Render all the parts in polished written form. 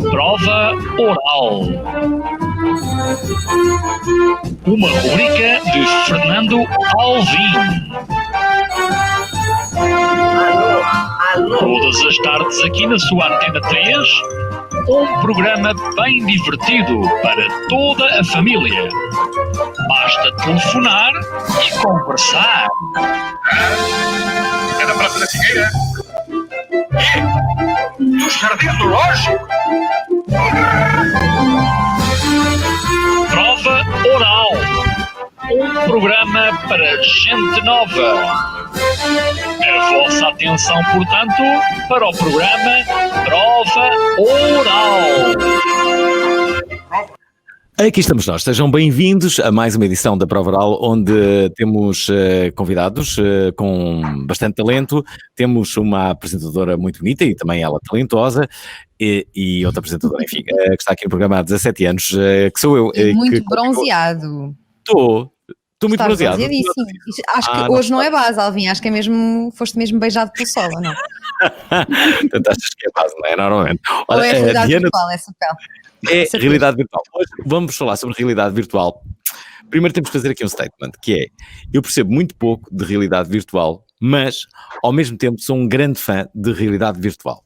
Prova oral. Uma rubrica de Fernando Alvim. Todas as tardes aqui na sua Antena 3, um programa bem divertido para toda a família. Basta telefonar e conversar. Era para a Figueira? E os jardins do Lógico? Prova oral. Um programa para gente nova. A vossa atenção, portanto, para o programa Prova Oral. Aqui estamos nós, sejam bem-vindos a mais uma edição da Prova Oral, onde temos convidados com bastante talento, temos uma apresentadora muito bonita e também ela talentosa, e outra apresentadora, enfim, que está aqui no programa há 17 anos, que sou eu. Muito bronzeado. Estou muito bronzeado. Acho que hoje não é base, Alvin, acho que é mesmo, foste mesmo beijado pelo sol, não? Portanto, achas que é base, não é? Normalmente. Ou é realidade virtual, essa pele? É realidade virtual. Hoje vamos falar sobre realidade virtual. Primeiro temos que fazer aqui um statement, que é, eu percebo muito pouco de realidade virtual, mas ao mesmo tempo sou um grande fã de realidade virtual.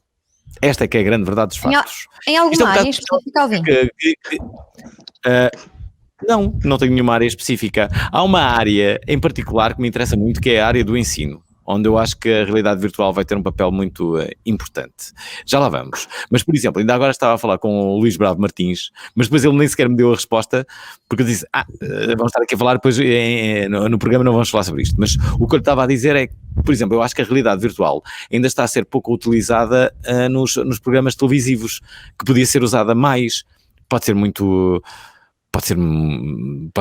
Esta é que é a grande verdade dos factos. Em alguma área específica, Alvin? Não tenho nenhuma área específica. Há uma área em particular que me interessa muito, que é a área do ensino, onde eu acho que a realidade virtual vai ter um papel muito importante. Já lá vamos. Mas, por exemplo, ainda agora estava a falar com o Luís Bravo Martins, mas depois ele nem sequer me deu a resposta, porque eu disse, vamos estar aqui a falar, depois no programa não vamos falar sobre isto. Mas o que eu lhe estava a dizer é que, por exemplo, eu acho que a realidade virtual ainda está a ser pouco utilizada nos programas televisivos, que podia ser usada mais. Pode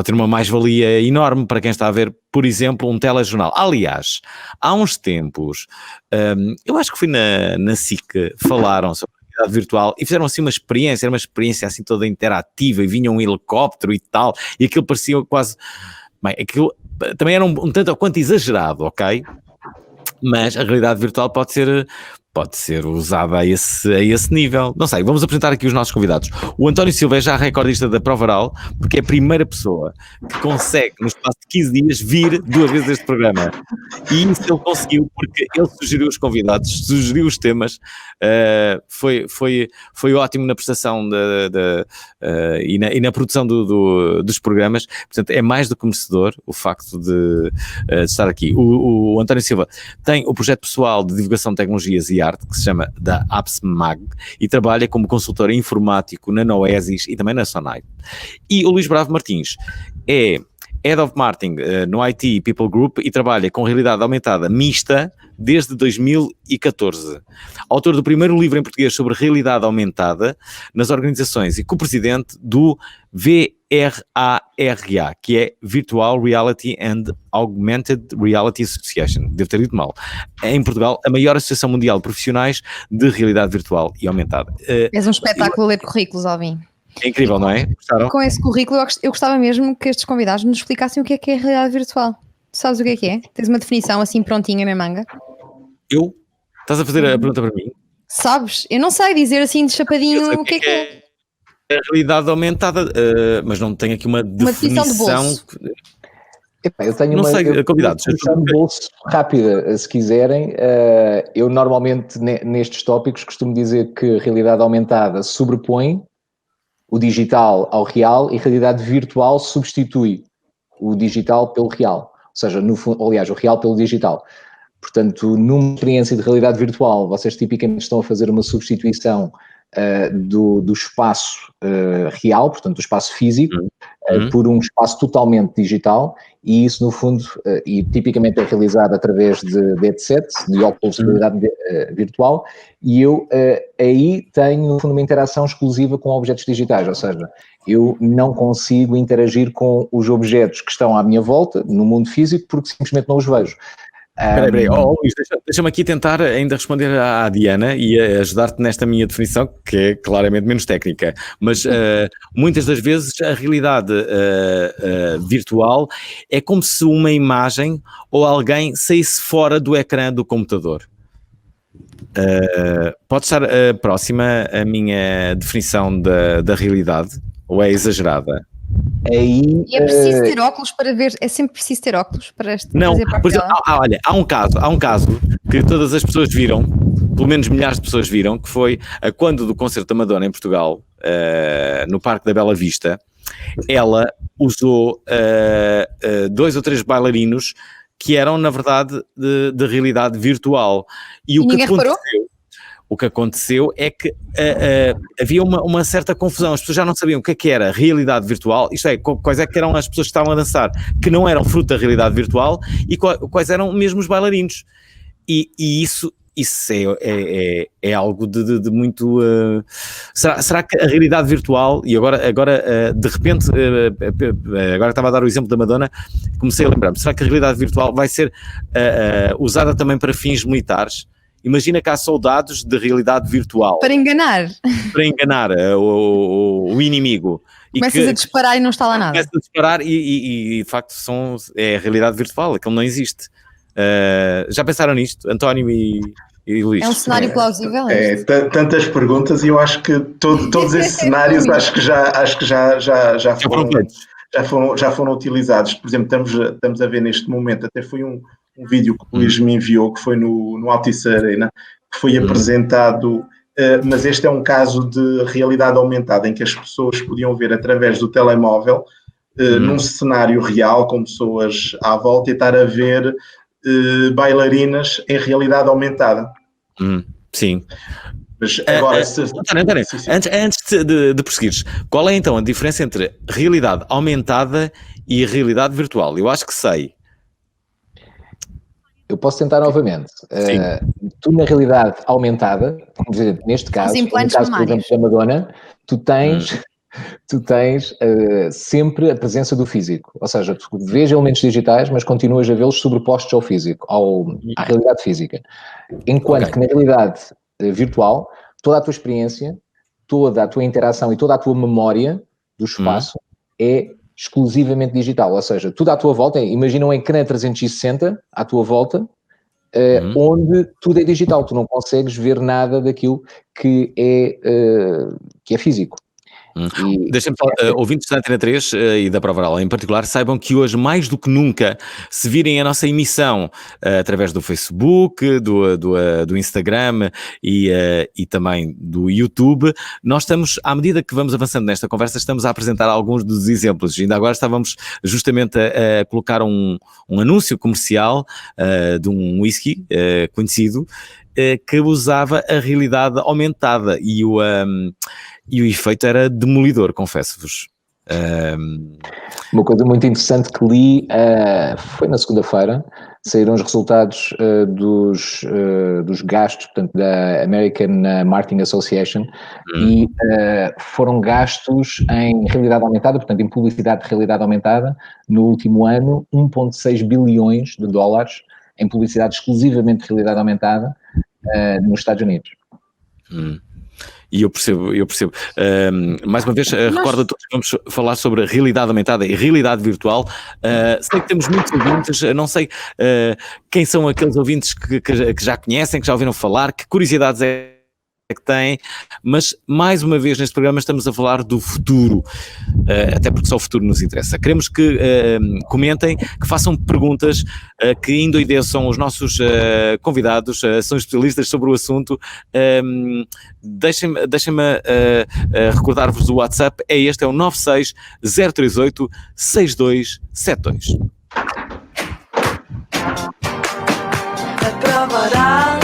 ter uma mais-valia enorme para quem está a ver, por exemplo, um telejornal. Aliás, há uns tempos, eu acho que foi na SIC, falaram sobre a realidade virtual e fizeram assim uma experiência, era uma experiência assim toda interativa, e vinha um helicóptero e tal, e aquilo parecia quase... Bem, aquilo também era um tanto ou quanto exagerado, ok? Mas a realidade virtual pode ser usada a esse nível. Não sei, vamos apresentar aqui os nossos convidados. O António Silva é já recordista da Prova Oral, porque é a primeira pessoa que consegue, no espaço de 15 dias, vir 2 vezes este programa. E isso ele conseguiu porque ele sugeriu os convidados, sugeriu os temas, foi ótimo na prestação e na produção dos programas. Portanto, é mais do que merecedor o facto de estar aqui. O António Silva tem o projeto pessoal de divulgação de tecnologias e arte, que se chama da AppsMag, e trabalha como consultor informático na Noesis e também na Sonai. E o Luís Bravo Martins é Head of Marketing no IT People Group e trabalha com realidade aumentada mista desde 2014. Autor do primeiro livro em português sobre realidade aumentada nas organizações e co-presidente do VRARA, que é Virtual Reality and Augmented Reality Association. Devo ter dito mal. É, em Portugal, a maior associação mundial de profissionais de realidade virtual e aumentada. És um espetáculo a ler currículos, Alvin. É incrível, não é? Gostaram? Com esse currículo, eu gostava mesmo que estes convidados nos explicassem o que é a realidade virtual. Tu sabes o que é? Tens uma definição assim prontinha na manga? Eu? Estás a fazer a pergunta para mim? Sabes? Eu não sei dizer assim de chapadinho o que é. A realidade aumentada, mas não tenho aqui uma definição de bolso. Eu tenho não sei, convidados. Definição de bolso rápida, se quiserem. Eu normalmente nestes tópicos costumo dizer que a realidade aumentada sobrepõe o digital ao real e a realidade virtual substitui o digital pelo real. Ou seja, aliás, o real pelo digital. Portanto, numa experiência de realidade virtual, vocês tipicamente estão a fazer uma substituição do espaço real, portanto do espaço físico, por um espaço totalmente digital, e isso no fundo, e tipicamente é realizado através de headsets, de óculos de realidade virtual, e eu aí tenho no fundo uma interação exclusiva com objetos digitais, ou seja, eu não consigo interagir com os objetos que estão à minha volta no mundo físico porque simplesmente não os vejo. Peraí, Luís, deixa-me aqui tentar ainda responder à Diana e ajudar-te nesta minha definição, que é claramente menos técnica, mas muitas das vezes a realidade virtual é como se uma imagem ou alguém saísse fora do ecrã do computador. Pode estar próxima a minha definição da realidade ou é exagerada? Aí, E é preciso ter óculos para ver, é sempre preciso ter óculos para Não, fazer parte por exemplo, dela. olha, há um caso que todas as pessoas viram, pelo menos milhares de pessoas viram, que foi quando do concerto da Madonna em Portugal, no Parque da Bela Vista, ela usou 2 ou 3 bailarinos que eram, na verdade, de realidade virtual. E o que ninguém reparou? O que aconteceu é que havia uma certa confusão, as pessoas já não sabiam o que era realidade virtual, isto é, quais é que eram as pessoas que estavam a dançar, que não eram fruto da realidade virtual, e quais eram mesmo os bailarinos. E isso é algo de muito... será que a realidade virtual, e agora de repente, agora estava a dar o exemplo da Madonna, comecei a lembrar-me, será que a realidade virtual vai ser usada também para fins militares? Imagina que há soldados de realidade virtual. Para enganar. Para enganar o inimigo. Começas a disparar e não está lá nada. Começas a disparar e de facto é a realidade virtual, aquilo não existe. Já pensaram nisto, António e Luís? É um cenário plausível? Tantas perguntas e eu acho que todos esses cenários já foram utilizados. Por exemplo, estamos a ver neste momento, até foi um vídeo que o Luís me enviou, que foi no Altice Arena, que foi apresentado, mas este é um caso de realidade aumentada, em que as pessoas podiam ver através do telemóvel, num cenário real, com pessoas à volta, e estar a ver bailarinas em realidade aumentada. Sim. Mas agora, António, antes de prosseguires, qual é então a diferença entre realidade aumentada e realidade virtual? Eu acho que sei. eu posso tentar novamente. Tu, na realidade aumentada, vamos dizer, neste caso, no caso, por exemplo, da Madonna, tu tens sempre a presença do físico. Ou seja, tu vês elementos digitais, mas continuas a vê-los sobrepostos ao físico, à realidade física. Enquanto que na realidade virtual, toda a tua experiência, toda a tua interação e toda a tua memória do espaço é exclusivamente digital. Ou seja, tudo à tua volta, imagina um ecrã 360 à tua volta, onde tudo é digital. Tu não consegues ver nada daquilo que é físico. Deixem-me só, ouvintes da Antena 3 e da Prova Oral em particular, saibam que hoje, mais do que nunca, se virem a nossa emissão através do Facebook, do Instagram e também do YouTube, nós estamos, à medida que vamos avançando nesta conversa, estamos a apresentar alguns dos exemplos. Ainda agora estávamos justamente a colocar um anúncio comercial de um whisky conhecido, que usava a realidade aumentada e o efeito era demolidor, confesso-vos. Uma coisa muito interessante que li foi na segunda-feira, saíram os resultados dos gastos, portanto, da American Marketing Association, e foram gastos em realidade aumentada, portanto, em publicidade de realidade aumentada, no último ano, 1,6 bilhões de dólares em publicidade exclusivamente de realidade aumentada nos Estados Unidos. E eu percebo. Mais uma vez, recordo a todos que vamos falar sobre a realidade aumentada e realidade virtual. Sei que temos muitos ouvintes, não sei quem são aqueles ouvintes que já conhecem, que já ouviram falar, que curiosidades é que têm, mas mais uma vez neste programa estamos a falar do futuro, até porque só o futuro nos interessa. Queremos que comentem, que façam perguntas, que endoideçam os nossos convidados, são especialistas sobre o assunto. Deixem-me recordar-vos o WhatsApp, é o 96 038 6272. A Prova Oral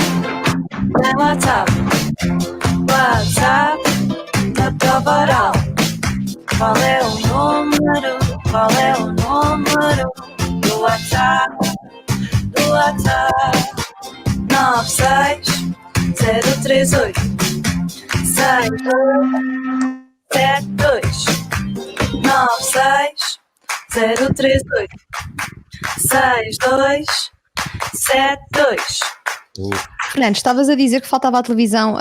é WhatsApp, da Prova Oral. Qual é o número do WhatsApp, 96 038 6272. 96 038 6272. Fernando, estavas a dizer que faltava à televisão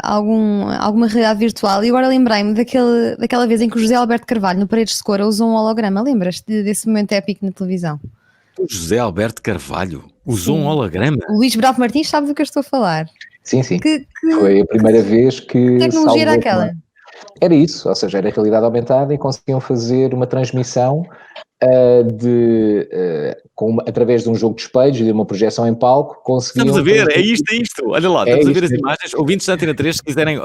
alguma realidade virtual, e agora lembrei-me daquela vez em que o José Alberto Carvalho, no Paredes de Cora, usou um holograma. Lembras-te desse momento épico na televisão? O José Alberto Carvalho usou um holograma? O Luís Bravo Martins, sabes do que eu estou a falar? Sim, sim. Que Foi a primeira vez que... tecnologia era salvo aquela? erro, era isso, ou seja, era realidade aumentada e conseguiam fazer uma transmissão através de um jogo de espelhos e de uma projeção em palco, Estamos conseguiam a ver, é transmitir. isto. Olha lá, É estamos a ver isto as mesmo. imagens. Ouvintes da Antena 3, se quiserem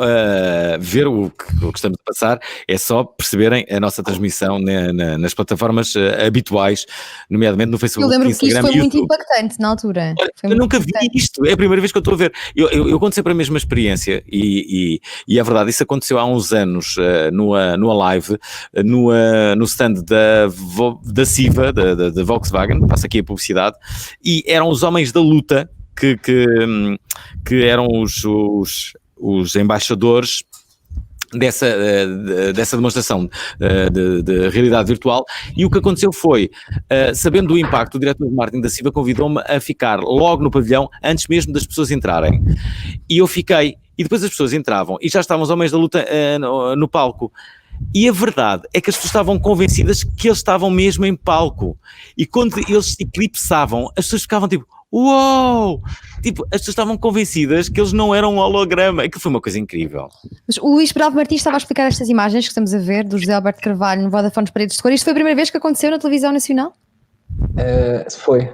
ver o que estamos a passar, é só perceberem a nossa transmissão nas plataformas habituais, nomeadamente no Eu Facebook, lembro que isto Instagram foi e muito YouTube. impactante na altura. Olha, Foi eu muito nunca vi impactante. isto, é a primeira vez que eu estou a ver. Eu conto sempre a mesma experiência e é verdade, isso aconteceu há uns anos no Alive, no stand da Siva, da Volkswagen, passa aqui a publicidade, e eram os homens da luta que eram os embaixadores dessa demonstração de realidade virtual, e o que aconteceu foi, sabendo do impacto, o diretor de marketing da Siva convidou-me a ficar logo no pavilhão, antes mesmo das pessoas entrarem, e eu fiquei, e depois as pessoas entravam, e já estavam os homens da luta no palco, e a verdade é que as pessoas estavam convencidas que eles estavam mesmo em palco, e quando eles se eclipsavam, as pessoas ficavam tipo, uou! Tipo, as pessoas estavam convencidas que eles não eram um holograma, que foi uma coisa incrível. Mas o Luís Bravo Martins estava a explicar estas imagens que estamos a ver do José Alberto Carvalho no Vodafone Paredes de Cor. Isto foi a primeira vez que aconteceu na televisão nacional? Foi.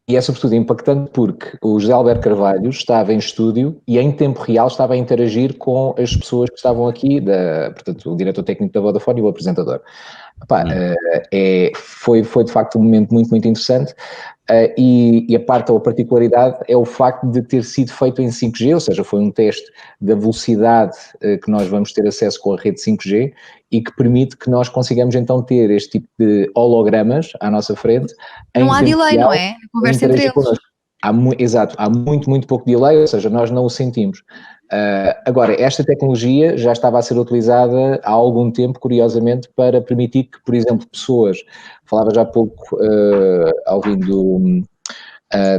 E é sobretudo impactante porque o José Alberto Carvalho estava em estúdio e em tempo real estava a interagir com as pessoas que estavam aqui, portanto, o diretor técnico da Vodafone e o apresentador. Foi de facto um momento muito, muito interessante. E a parte ou a particularidade é o facto de ter sido feito em 5G, ou seja, foi um teste da velocidade que nós vamos ter acesso com a rede 5G e que permite que nós consigamos então ter este tipo de hologramas à nossa frente. Não há delay, não é? A conversa entre eles. Exato, há muito, muito pouco delay, ou seja, nós não o sentimos. Agora, esta tecnologia já estava a ser utilizada há algum tempo, curiosamente, para permitir que, por exemplo, pessoas, falava já há pouco, Alvin,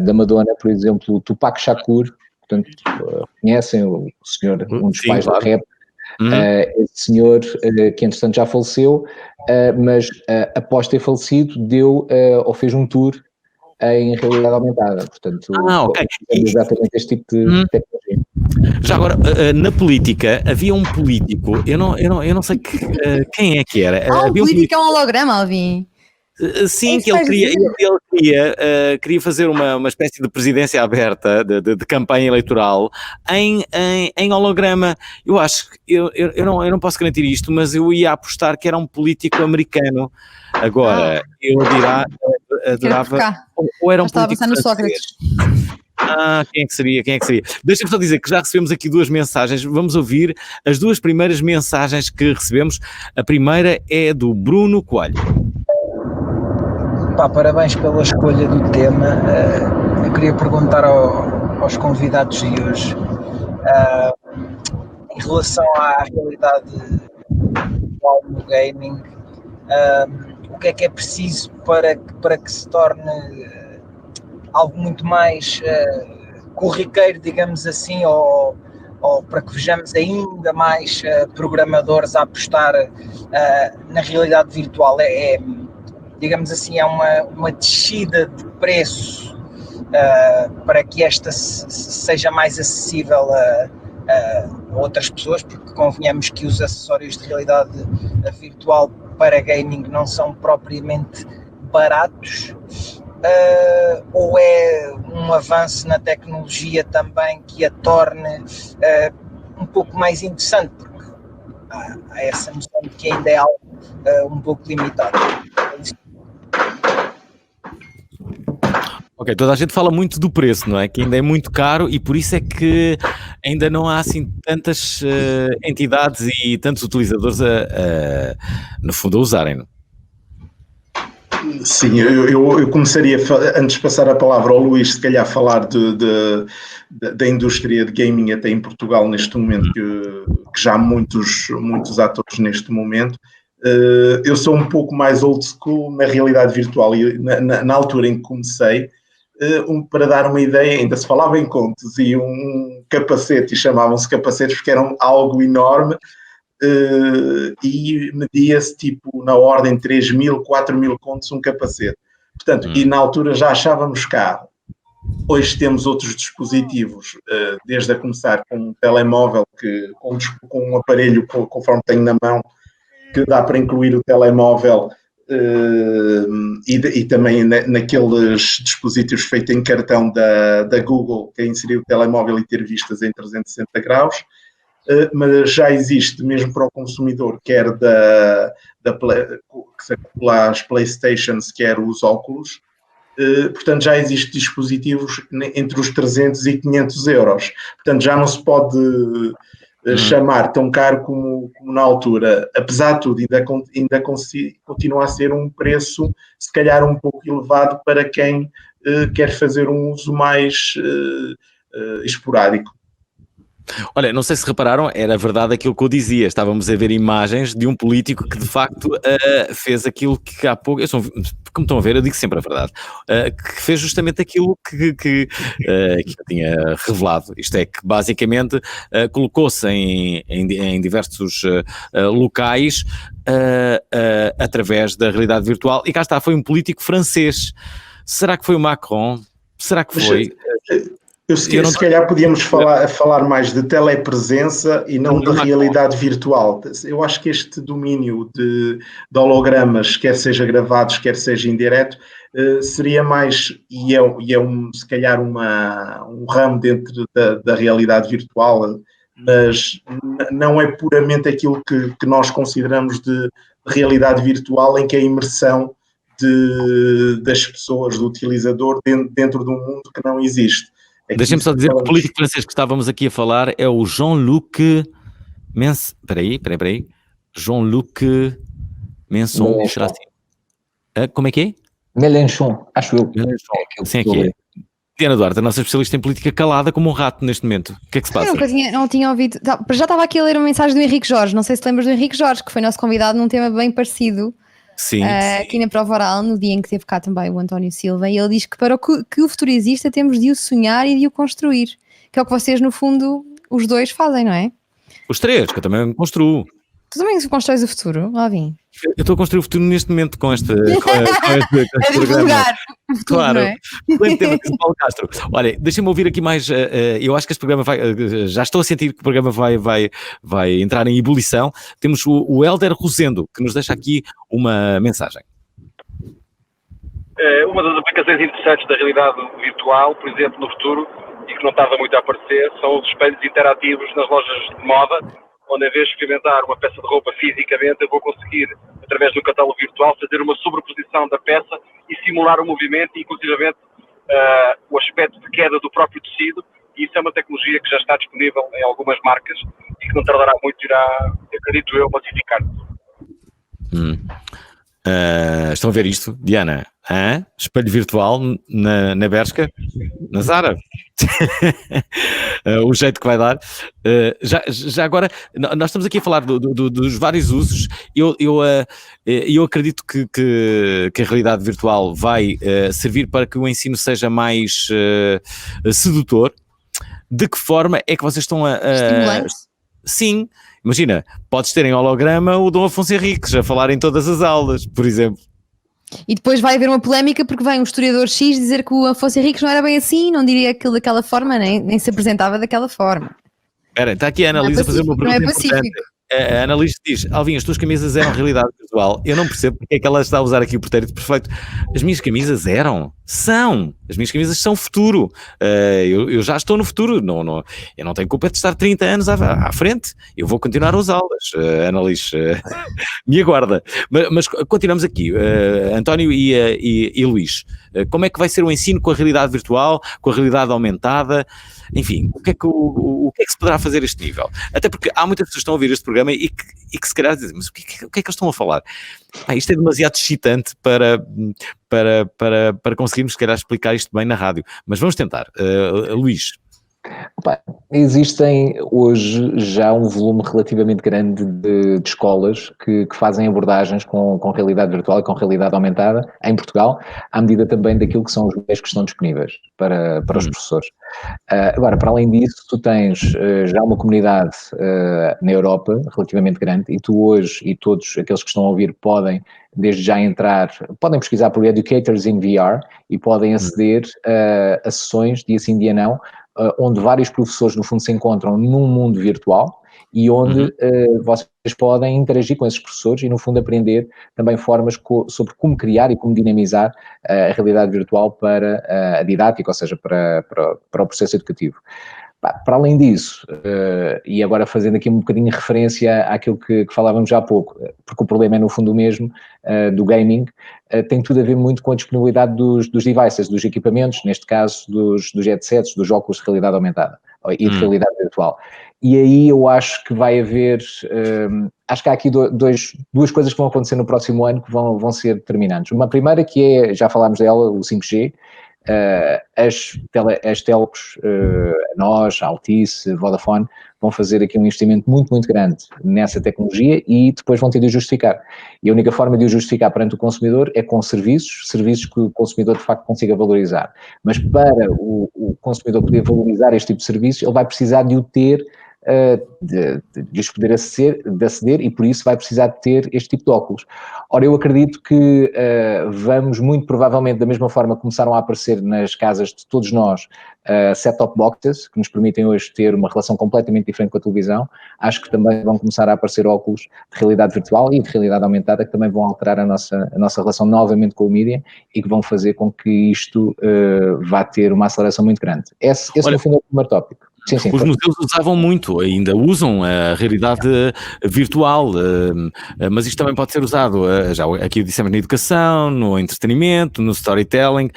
da Madonna, por exemplo, o Tupac Shakur, portanto, conhecem o senhor, um dos pais do rap, esse senhor que entretanto já faleceu, mas após ter falecido ou fez um tour em realidade aumentada, portanto, ok. exatamente este tipo de tecnologia. Já agora, na política, havia um político, eu não sei quem é que era. Um havia político é um holograma, Alvin. Sim, É que ele queria fazer uma espécie de presidência aberta, de campanha eleitoral, em holograma. Eu acho que, eu não posso garantir isto, mas eu ia apostar que era um político americano. Agora, eu adorava... Ou era um estava a político pensar no francês. Sócrates. Quem é que seria? Deixa-me só dizer que já recebemos aqui 2 mensagens. Vamos ouvir as 2 primeiras mensagens que recebemos. A primeira é do Bruno Coelho. Parabéns pela escolha do tema. Eu queria perguntar aos convidados de hoje, em relação à realidade virtual no gaming, o que é preciso para que se torne algo muito mais corriqueiro, digamos assim, ou para que vejamos ainda mais programadores a apostar na realidade virtual. Digamos assim, é uma descida de preço para que esta seja mais acessível a outras pessoas, porque convenhamos que os acessórios de realidade virtual para gaming não são propriamente baratos, ou é um avanço na tecnologia também que a torne um pouco mais interessante, porque há essa noção de que ainda é algo um pouco limitado. Ok, toda a gente fala muito do preço, não é? Que ainda é muito caro e por isso é que ainda não há assim tantas entidades e tantos utilizadores no fundo a usarem-no. Sim, eu começaria, antes de passar a palavra ao Luís, se calhar falar da indústria de gaming até em Portugal neste momento, que já há muitos atores neste momento. Eu sou um pouco mais old school na realidade virtual e na altura em que comecei, para dar uma ideia, ainda se falava em contos e um capacete, e chamavam-se capacetes porque eram algo enorme, e media-se tipo na ordem de 3.000, 4.000 contos um capacete. Portanto, e na altura já achávamos caro. Hoje temos outros dispositivos, desde a começar com um telemóvel, com um aparelho, conforme tenho na mão, que dá para incluir o telemóvel e também naqueles dispositivos feitos em cartão da Google, que é inserir o telemóvel e ter vistas em 360 graus. Mas já existe mesmo para o consumidor, quer que se acopla às Playstations, quer os óculos. Portanto, já existem dispositivos entre os 300 e 500 euros. Portanto, já não se pode chamar tão caro como na altura. Apesar de tudo, ainda continua a ser um preço, se calhar, um pouco elevado para quem quer fazer um uso mais esporádico. Olha, não sei se repararam, era verdade aquilo que eu dizia. Estávamos a ver imagens de um político que de facto fez aquilo que há pouco, como estão a ver, eu digo sempre a verdade, que fez justamente aquilo que eu tinha revelado. Isto é, que basicamente colocou-se em diversos locais através da realidade virtual, e cá está, foi um político francês. Será que foi o Macron? Será que foi? Se calhar podíamos falar mais de telepresença e não de realidade virtual. Eu acho que este domínio de hologramas, quer seja gravados, quer seja em direto, seria mais, se calhar um ramo dentro da realidade virtual, mas não é puramente aquilo que nós consideramos de realidade virtual, em que a imersão das pessoas, do utilizador, dentro de um mundo que não existe. Deixem-me só dizer que o político francês que estávamos aqui a falar é o Jean-Luc Peraí. Jean-Luc Mélenchon. Como é que é? Mélenchon, acho eu. Sim, aqui é. Diana Duarte, a nossa especialista em política, calada como um rato neste momento. O que é que se passa? Eu não tinha ouvido. Já estava aqui a ler uma mensagem do Henrique Jorge. Não sei se lembras do Henrique Jorge, que foi nosso convidado num tema bem parecido. Sim. Aqui na Prova Oral, no dia em que teve cá também o António Silva, e ele diz que para que o futuro exista temos de o sonhar e de o construir, que é o que vocês no fundo, os dois fazem, não é? Os três, que eu também construo. Tu também constróis o futuro, Alvin? Eu estou a construir o futuro neste momento com este a divulgar o futuro, claro, não é? Excelente tema de Paulo Castro. Olha, deixa-me ouvir aqui mais, eu acho que este programa já estou a sentir que o programa vai entrar em ebulição. Temos o Hélder Rosendo, que nos deixa aqui uma mensagem. Uma das aplicações interessantes da realidade virtual, por exemplo, no futuro, e que não estava muito a aparecer, são os espelhos interativos nas lojas de moda, onde em vez de experimentar uma peça de roupa fisicamente, eu vou conseguir, através do catálogo virtual, fazer uma sobreposição da peça e simular o movimento e, inclusivamente, o aspecto de queda do próprio tecido. E isso é uma tecnologia que já está disponível em algumas marcas e que não tardará muito, irá, acredito eu, massificar-se. Estão a ver isto, Diana? Espelho virtual na Bershka, na Zara. O jeito que vai dar. Já agora, nós estamos aqui a falar dos vários usos. Eu acredito que a realidade virtual vai servir para que o ensino seja mais sedutor. De que forma é que vocês estão Estimulante? Sim, imagina, podes ter em holograma o Dom Afonso Henriques a falar em todas as aulas, por exemplo. E depois vai haver uma polémica porque vem um historiador X dizer que o Afonso Henriques não era bem assim, não diria aquilo daquela forma, nem se apresentava daquela forma. Espera, está aqui a Ana Lisa a fazer uma pergunta importante. A Ana Lisa diz: Alvin, as tuas camisas eram realidade virtual. Eu não percebo porque é que ela está a usar aqui o pretérito perfeito. As minhas camisas são. As minhas camisas são futuro. Eu já estou no futuro. Eu não tenho culpa de estar 30 anos à frente. Eu vou continuar a usá-las. Ana Lisa, me aguarda. Mas continuamos aqui. António e Luís, como é que vai ser o ensino com a realidade virtual, com a realidade aumentada? Enfim, o que é que se poderá fazer a este nível? Até porque há muitas pessoas que estão a ouvir este programa e que se calhar dizem, mas o que é que eles estão a falar? Isto é demasiado excitante para conseguirmos se calhar explicar isto bem na rádio, mas vamos tentar. Luís. Opa, existem hoje já um volume relativamente grande de escolas que fazem abordagens com realidade virtual e com realidade aumentada em Portugal, à medida também daquilo que são os meios que estão disponíveis para os professores. Agora, para além disso, tu tens já uma comunidade na Europa relativamente grande e tu hoje, e todos aqueles que estão a ouvir podem desde já podem pesquisar por Educators in VR e podem aceder a sessões, dia sim, dia não, onde vários professores, no fundo, se encontram num mundo virtual e onde vocês podem interagir com esses professores e, no fundo, aprender também formas sobre como criar e como dinamizar a realidade virtual para a didática, ou seja, para o processo educativo. Para além disso, e agora fazendo aqui um bocadinho de referência àquilo que falávamos já há pouco, porque o problema é no fundo o mesmo, do gaming, tem tudo a ver muito com a disponibilidade dos devices, dos equipamentos, neste caso dos headsets, dos óculos de realidade aumentada e de realidade virtual. E aí eu acho que vai haver, acho que há aqui duas coisas que vão acontecer no próximo ano que vão ser determinantes. Uma primeira que é, já falámos dela, o 5G, as telcos, nós, a Altice, Vodafone, vão fazer aqui um investimento muito, muito grande nessa tecnologia e depois vão ter de o justificar. E a única forma de o justificar perante o consumidor é com serviços que o consumidor de facto consiga valorizar. Mas para o consumidor poder valorizar este tipo de serviços, ele vai precisar de o ter, de os poder aceder e por isso vai precisar de ter este tipo de óculos. Ora, eu acredito que vamos muito provavelmente da mesma forma que começaram a aparecer nas casas de todos nós set-top boxes, que nos permitem hoje ter uma relação completamente diferente com a televisão. Acho que também vão começar a aparecer óculos de realidade virtual e de realidade aumentada que também vão alterar a nossa relação novamente com o mídia e que vão fazer com que isto vá ter uma aceleração muito grande. Esse no fundo é o primeiro tópico. Sim, Os museus usavam muito, ainda usam a realidade virtual, mas isto também pode ser usado, já aqui dissemos, na educação, no entretenimento, no storytelling.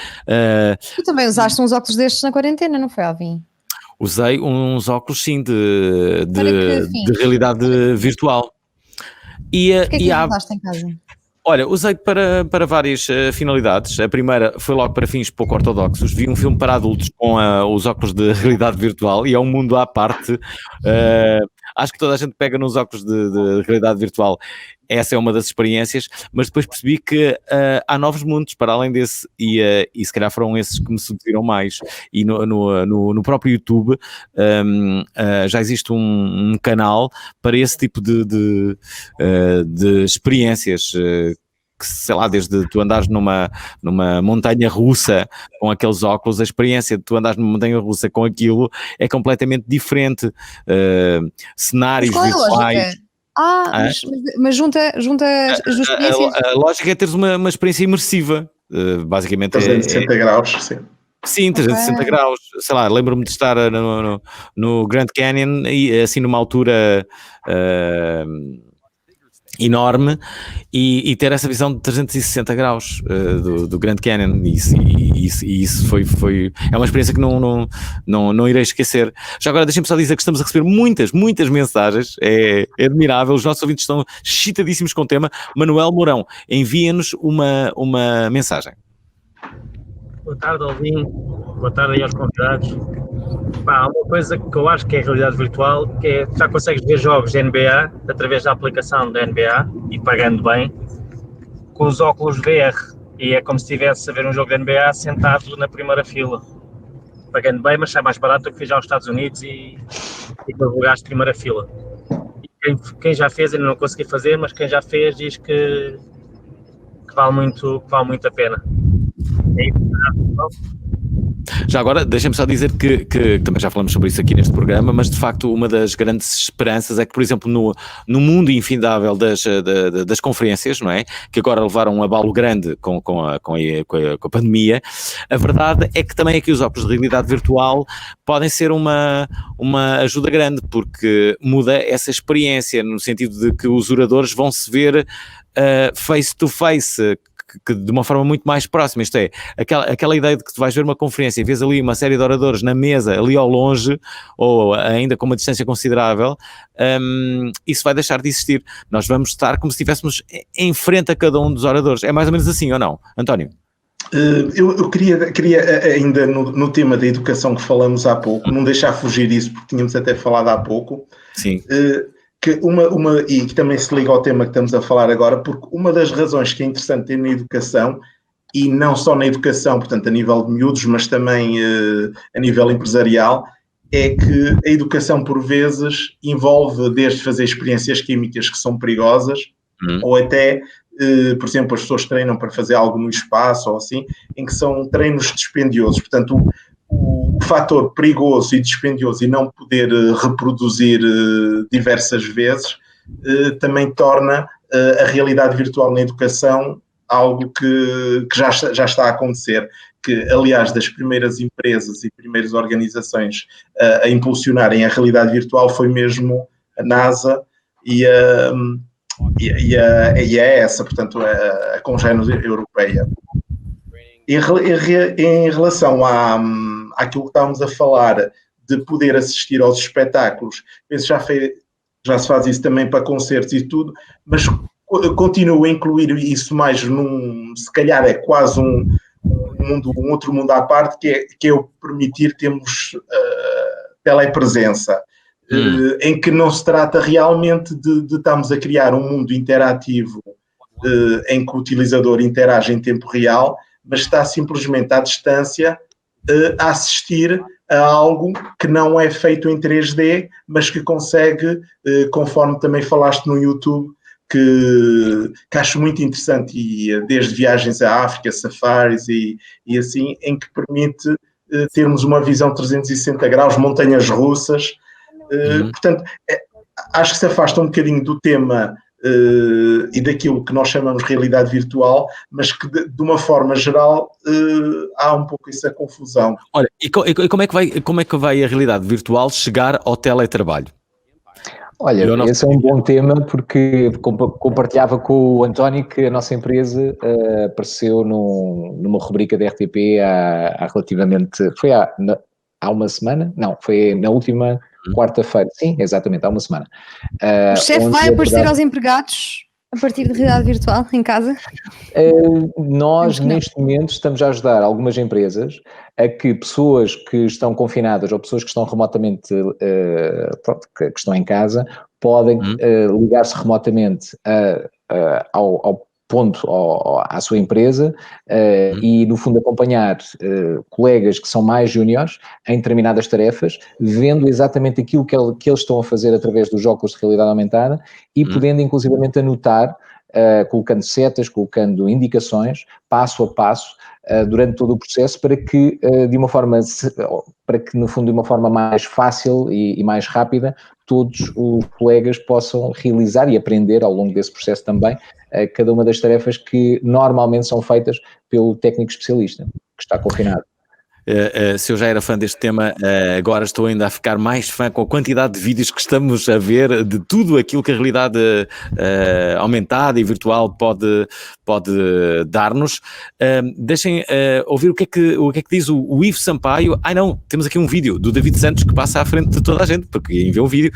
Tu também usaste uns óculos destes na quarentena, não foi, Alvin? Usei uns óculos, sim, de realidade virtual. Porquê que usaste em casa? Olha, usei para várias finalidades. A primeira foi logo para fins pouco ortodoxos. Vi um filme para adultos com os óculos de realidade virtual e é um mundo à parte. Acho que toda a gente pega nos óculos de realidade virtual. Essa é uma das experiências, mas depois percebi que há novos mundos para além desse e se calhar foram esses que me seduziram mais. E no próprio YouTube já existe um canal para esse tipo de experiências, que sei lá, desde tu andares numa montanha russa com aqueles óculos, a experiência de tu andares numa montanha russa com aquilo é completamente diferente. Cenários virtuais. Mas junta as duas experiências. A lógica é teres uma experiência imersiva, basicamente. 360 graus, sim. Sim, 360 graus. Sei lá, lembro-me de estar no Grand Canyon e assim numa altura enorme e ter essa visão de 360 graus do Grand Canyon e isso foi é uma experiência que não irei esquecer. Já agora deixem-me só dizer que estamos a receber muitas mensagens, é admirável, os nossos ouvintes estão excitadíssimos com o tema. Manuel Mourão, envia-nos uma mensagem. Boa tarde, Alvin. Boa tarde aí aos convidados. Há uma coisa que eu acho que é a realidade virtual, que é já consegues ver jogos de NBA através da aplicação da NBA e pagando bem, com os óculos VR. E é como se estivesse a ver um jogo de NBA sentado na primeira fila. Pagando bem, mas sai mais barato do que fiz aos Estados Unidos e com lugares de primeira fila. E quem já fez, ainda não consegui fazer, mas quem já fez diz que vale muito a pena. É isso. Já agora, deixem-me só dizer que também já falamos sobre isso aqui neste programa, mas de facto uma das grandes esperanças é que, por exemplo, no mundo infindável das conferências, não é? Que agora levaram um abalo grande com a pandemia, a verdade é que também aqui os óculos de realidade virtual podem ser uma ajuda grande, porque muda essa experiência, no sentido de que os oradores vão se ver face to face, que de uma forma muito mais próxima. Isto é, aquela ideia de que tu vais ver uma conferência e vês ali uma série de oradores na mesa, ali ao longe, ou ainda com uma distância considerável, isso vai deixar de existir. Nós vamos estar como se estivéssemos em frente a cada um dos oradores. É mais ou menos assim, ou não, António? Eu queria ainda no tema da educação que falamos há pouco, não deixar fugir isso, porque tínhamos até falado há pouco. Sim. E que também se liga ao tema que estamos a falar agora, porque uma das razões que é interessante ter na educação, e não só na educação, portanto a nível de miúdos, mas também a nível empresarial, é que a educação por vezes envolve desde fazer experiências químicas que são perigosas, ou até, por exemplo, as pessoas treinam para fazer algo no espaço ou assim, em que são treinos dispendiosos. Portanto, o fator perigoso e dispendioso e não poder reproduzir diversas vezes também torna a realidade virtual na educação algo que já está a acontecer, que aliás das primeiras empresas e primeiras organizações a impulsionarem a realidade virtual foi mesmo a NASA e a ESA, portanto a Congénero Europeia. Em relação àquilo que estávamos a falar de poder assistir aos espetáculos, penso que já se faz isso também para concertos e tudo, mas continuo a incluir isso mais se calhar é quase um outro mundo à parte, que é o permitir termos telepresença, em que não se trata realmente de estarmos a criar um mundo interativo em que o utilizador interage em tempo real, mas está simplesmente à distância a assistir a algo que não é feito em 3D, mas que consegue, conforme também falaste no YouTube, que acho muito interessante, e desde viagens à África, safaris e assim, em que permite termos uma visão 360 graus, montanhas russas. Portanto, acho que se afasta um bocadinho do tema e daquilo que nós chamamos de realidade virtual, mas que de uma forma geral há um pouco essa confusão. Olha, e como é que vai a realidade virtual chegar ao teletrabalho? Olha, esse é um bom tema, porque compartilhava com o António que a nossa empresa apareceu numa rubrica da RTP há relativamente... Foi há uma semana? Não, foi na última quarta-feira. Sim, exatamente, há uma semana. O chefe vai aparecer aos empregados a partir de realidade virtual em casa? Nós, neste momento, estamos a ajudar algumas empresas a que pessoas que estão confinadas ou pessoas que estão remotamente, que estão em casa, podem ligar-se remotamente ao ponto, à sua empresa e, no fundo, acompanhar colegas que são mais júniores em determinadas tarefas, vendo exatamente aquilo que eles estão a fazer através dos óculos de realidade aumentada e podendo, inclusivamente, anotar, colocando setas, colocando indicações, passo a passo, durante todo o processo, para que, no fundo, de uma forma mais fácil e mais rápida, todos os colegas possam realizar e aprender ao longo desse processo também cada uma das tarefas que normalmente são feitas pelo técnico especialista, que está confinado. Se eu já era fã deste tema, agora estou ainda a ficar mais fã com a quantidade de vídeos que estamos a ver de tudo aquilo que a realidade aumentada e virtual pode dar-nos. Deixem ouvir o que é que diz o Ivo Sampaio. Não, temos aqui um vídeo do David Santos que passa à frente de toda a gente, porque enviou um vídeo.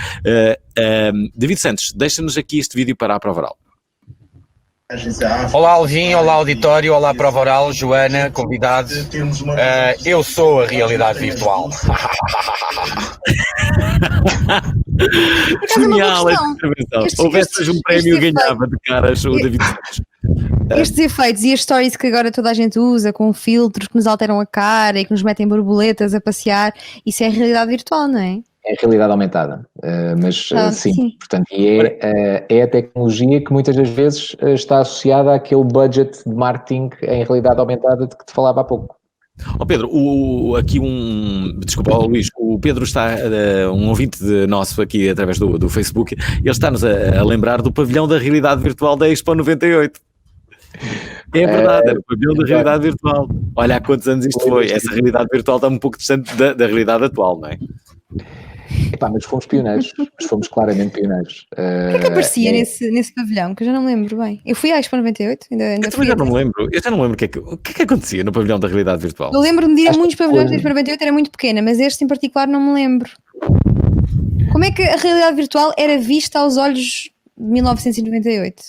David Santos, deixa-nos aqui este vídeo para a prova oral. Olá Alvin, olá auditório, olá prova oral, Joana, convidados. Eu sou a realidade virtual. Genial esta intervenção. Houvesse um prémio, ganhava de caras o David Santos. Estes efeitos e as stories que agora toda a gente usa, com filtros que nos alteram a cara e que nos metem borboletas a passear, isso é realidade virtual, não é? É realidade aumentada, mas sim, portanto, é a tecnologia que muitas das vezes está associada àquele budget de marketing em realidade aumentada de que te falava há pouco. Pedro, desculpa, Luís, o Pedro está, um ouvinte nosso aqui através do Facebook, ele está-nos a lembrar do pavilhão da realidade virtual da Expo 98. É verdade, era o pavilhão da realidade virtual. Olha há quantos anos isto foi. Essa realidade virtual está um pouco distante da realidade atual, não é? Mas fomos pioneiros, fomos claramente pioneiros. O que é que aparecia nesse pavilhão, que eu já não me lembro bem? Eu fui à Expo 98, ainda fui. Eu já não me lembro o que é que acontecia no pavilhão da realidade virtual. Eu lembro-me de ir a muitos pavilhões da Expo 98, era muito pequena, mas este em particular não me lembro. Como é que a realidade virtual era vista aos olhos de 1998?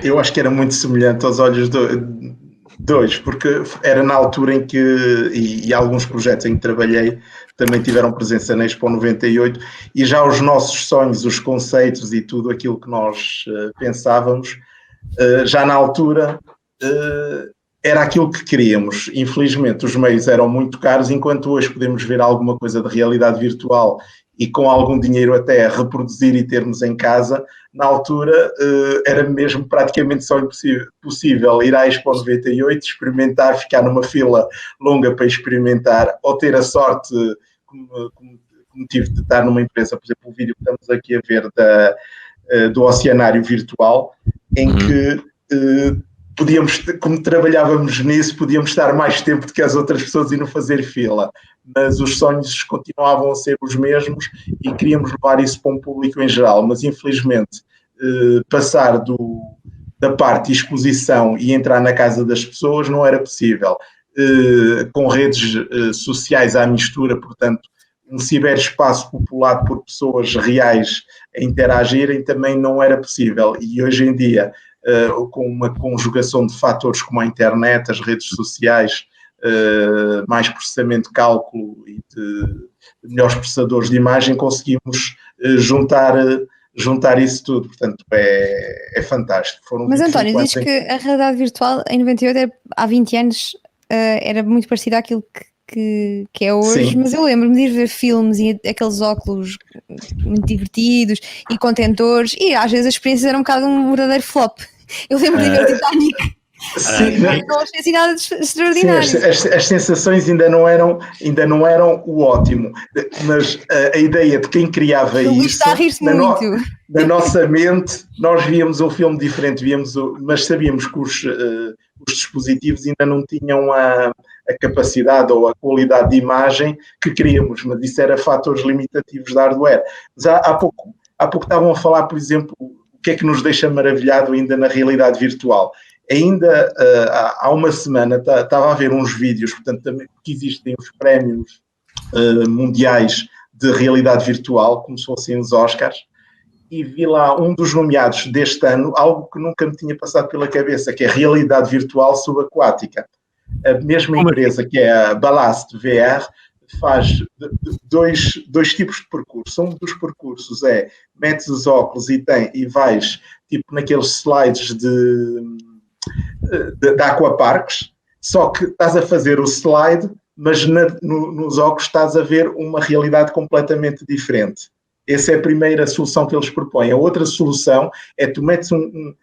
Eu acho que era muito semelhante aos olhos Dois, porque era na altura em que, e alguns projetos em que trabalhei também tiveram presença na Expo 98, e já os nossos sonhos, os conceitos e tudo aquilo que nós pensávamos, já na altura era aquilo que queríamos. Infelizmente os meios eram muito caros, enquanto hoje podemos ver alguma coisa de realidade virtual e com algum dinheiro até reproduzir e termos em casa. Na altura era mesmo praticamente só possível ir à Expo 98, experimentar, ficar numa fila longa para experimentar, ou ter a sorte, como tive de estar numa empresa, por exemplo, o vídeo que estamos aqui a ver do Oceanário Virtual, em que podíamos, como trabalhávamos nisso, podíamos estar mais tempo do que as outras pessoas e não fazer fila, mas os sonhos continuavam a ser os mesmos e queríamos levar isso para um público em geral, mas infelizmente passar da parte de exposição e entrar na casa das pessoas não era possível, com redes sociais à mistura, portanto um ciberespaço populado por pessoas reais a interagirem também não era possível, e hoje em dia com uma conjugação de fatores como a internet, as redes sociais, mais processamento de cálculo e de melhores processadores de imagem, conseguimos juntar isso tudo, portanto é fantástico. Mas António, diz que a realidade virtual em 98, há 20 anos, era muito parecida àquilo que é hoje. Sim. Mas eu lembro-me de ir ver filmes e aqueles óculos muito divertidos e contentores, e às vezes as experiências eram um bocado um verdadeiro flop. Eu lembro de ver Titanic. Sim, não achei assim nada extraordinário. Sim, as sensações ainda não eram o ótimo, mas a ideia de quem criava isso, está a rir-se muito. Na nossa mente, nós víamos um filme diferente, mas sabíamos que os dispositivos ainda não tinham a capacidade ou a qualidade de imagem que queríamos, mas isso era fatores limitativos da hardware. Mas há pouco estavam a falar, por exemplo, o que é que nos deixa maravilhado ainda na realidade virtual. Ainda há uma semana estava a ver uns vídeos, portanto, também, que existem os prémios mundiais de realidade virtual, como se fossem os Oscars, e vi lá um dos nomeados deste ano, algo que nunca me tinha passado pela cabeça, que é realidade virtual subaquática. A mesma empresa, que é a Ballast VR, faz dois tipos de percurso. Um dos percursos é, metes os óculos e vais, tipo naqueles slides de aquaparks, só que estás a fazer o slide, mas nos óculos estás a ver uma realidade completamente diferente. Essa é a primeira solução que eles propõem. A outra solução é tu metes um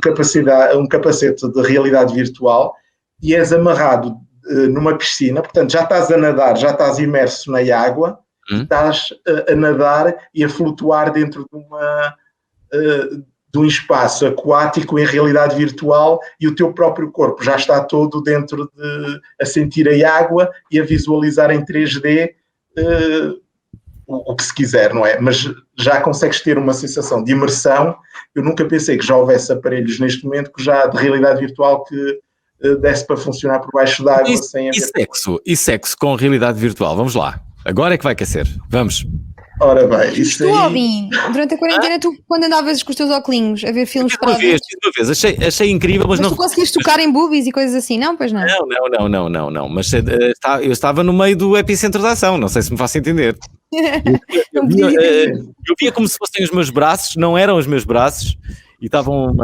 capacete de realidade virtual e és amarrado numa piscina, portanto já estás a nadar, já estás imerso na água, estás a nadar e a flutuar dentro de um espaço aquático em realidade virtual, e o teu próprio corpo já está todo dentro a sentir a água e a visualizar em 3D o que se quiser, não é? Mas já consegues ter uma sensação de imersão. Eu nunca pensei que já houvesse aparelhos neste momento que já de realidade virtual que desse para funcionar por baixo d'água sem haver... E sexo com realidade virtual, vamos lá. Agora é que vai aquecer. Vamos. Ora bem, isso tu, Alvin, durante a quarentena, tu quando andavas com os teus óculos a ver filmes para adultos... Uma vez, achei incrível, mas não... tu conseguiste tocar em boobies e coisas assim, não? Pois não? Não, mas eu estava no meio do epicentro da ação, não sei se me faço entender. Eu via como se fossem os meus braços, não eram os meus braços, e estavam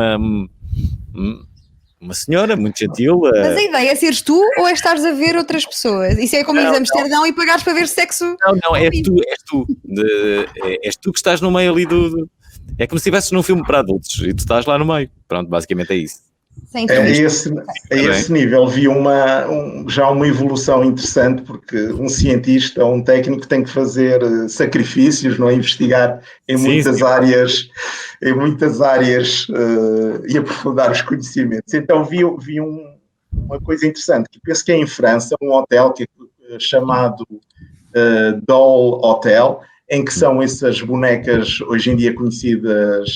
uma senhora muito gentil. Mas a ideia é seres tu ou é estares a ver outras pessoas? Isso é como ir a Amsterdão e pagares para ver sexo? Não, és tu. És tu que estás no meio ali do... É como se estivesses num filme para adultos e tu estás lá no meio. Pronto, basicamente é isso. A esse nível vi já uma evolução interessante, porque um cientista ou um técnico tem que fazer sacrifícios, não é? Investigar em muitas áreas e aprofundar os conhecimentos. Então vi uma coisa interessante, que penso que é em França, um hotel que é chamado Doll Hotel, em que são essas bonecas hoje em dia conhecidas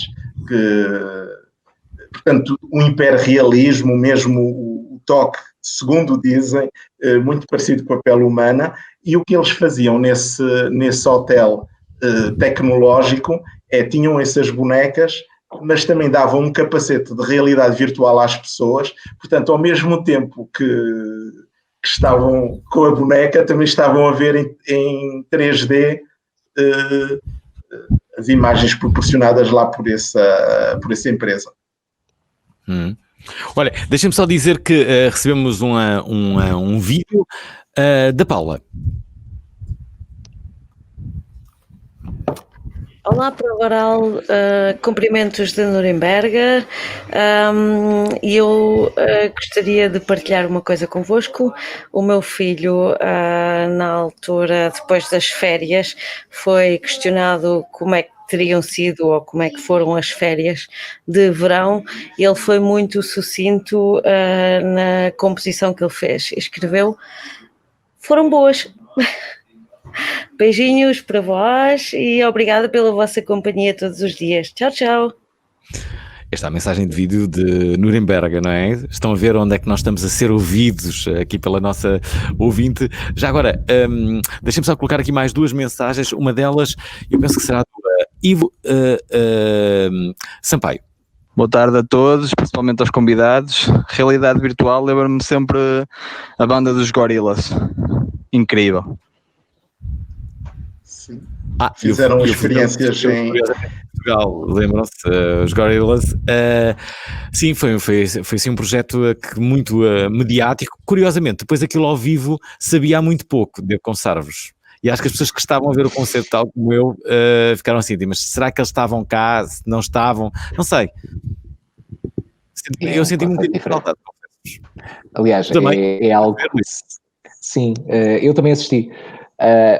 portanto, um hiperrealismo, mesmo o toque, segundo dizem, muito parecido com a pele humana, e o que eles faziam nesse hotel tecnológico tinham essas bonecas mas também davam um capacete de realidade virtual às pessoas, portanto, ao mesmo tempo que estavam com a boneca, também estavam a ver em 3D as imagens proporcionadas lá por essa empresa. Olha, deixem-me só dizer que recebemos um vídeo da Paula. Olá, Provaral, cumprimentos de Nuremberg. E eu gostaria de partilhar uma coisa convosco. O meu filho, na altura, depois das férias, foi questionado como é que teriam sido ou como é que foram as férias de verão. Ele foi muito sucinto na composição que ele fez. Escreveu: foram boas. Beijinhos para vós e obrigada pela vossa companhia todos os dias. Tchau, tchau. Esta é a mensagem de vídeo de Nuremberg, não é? Estão a ver onde é que nós estamos a ser ouvidos aqui pela nossa ouvinte. Já agora, deixem-me só colocar aqui mais 2 mensagens. Uma delas, eu penso que será do Ivo Sampaio. Boa tarde a todos, principalmente aos convidados. Realidade virtual, lembra-me sempre a banda dos Gorillaz. Incrível. Sim. Fizeram experiências em Portugal, lembram-se, os Gorillaz. Sim, foi assim um projeto muito mediático. Curiosamente, depois aquilo ao vivo sabia há muito pouco, devo confessar-vos. E acho que as pessoas que estavam a ver o concerto tal como eu ficaram assim, mas será que eles estavam cá? Se não estavam? Não sei. Eu senti muito dificuldade. Aliás, também é algo que... Sim, eu também assisti.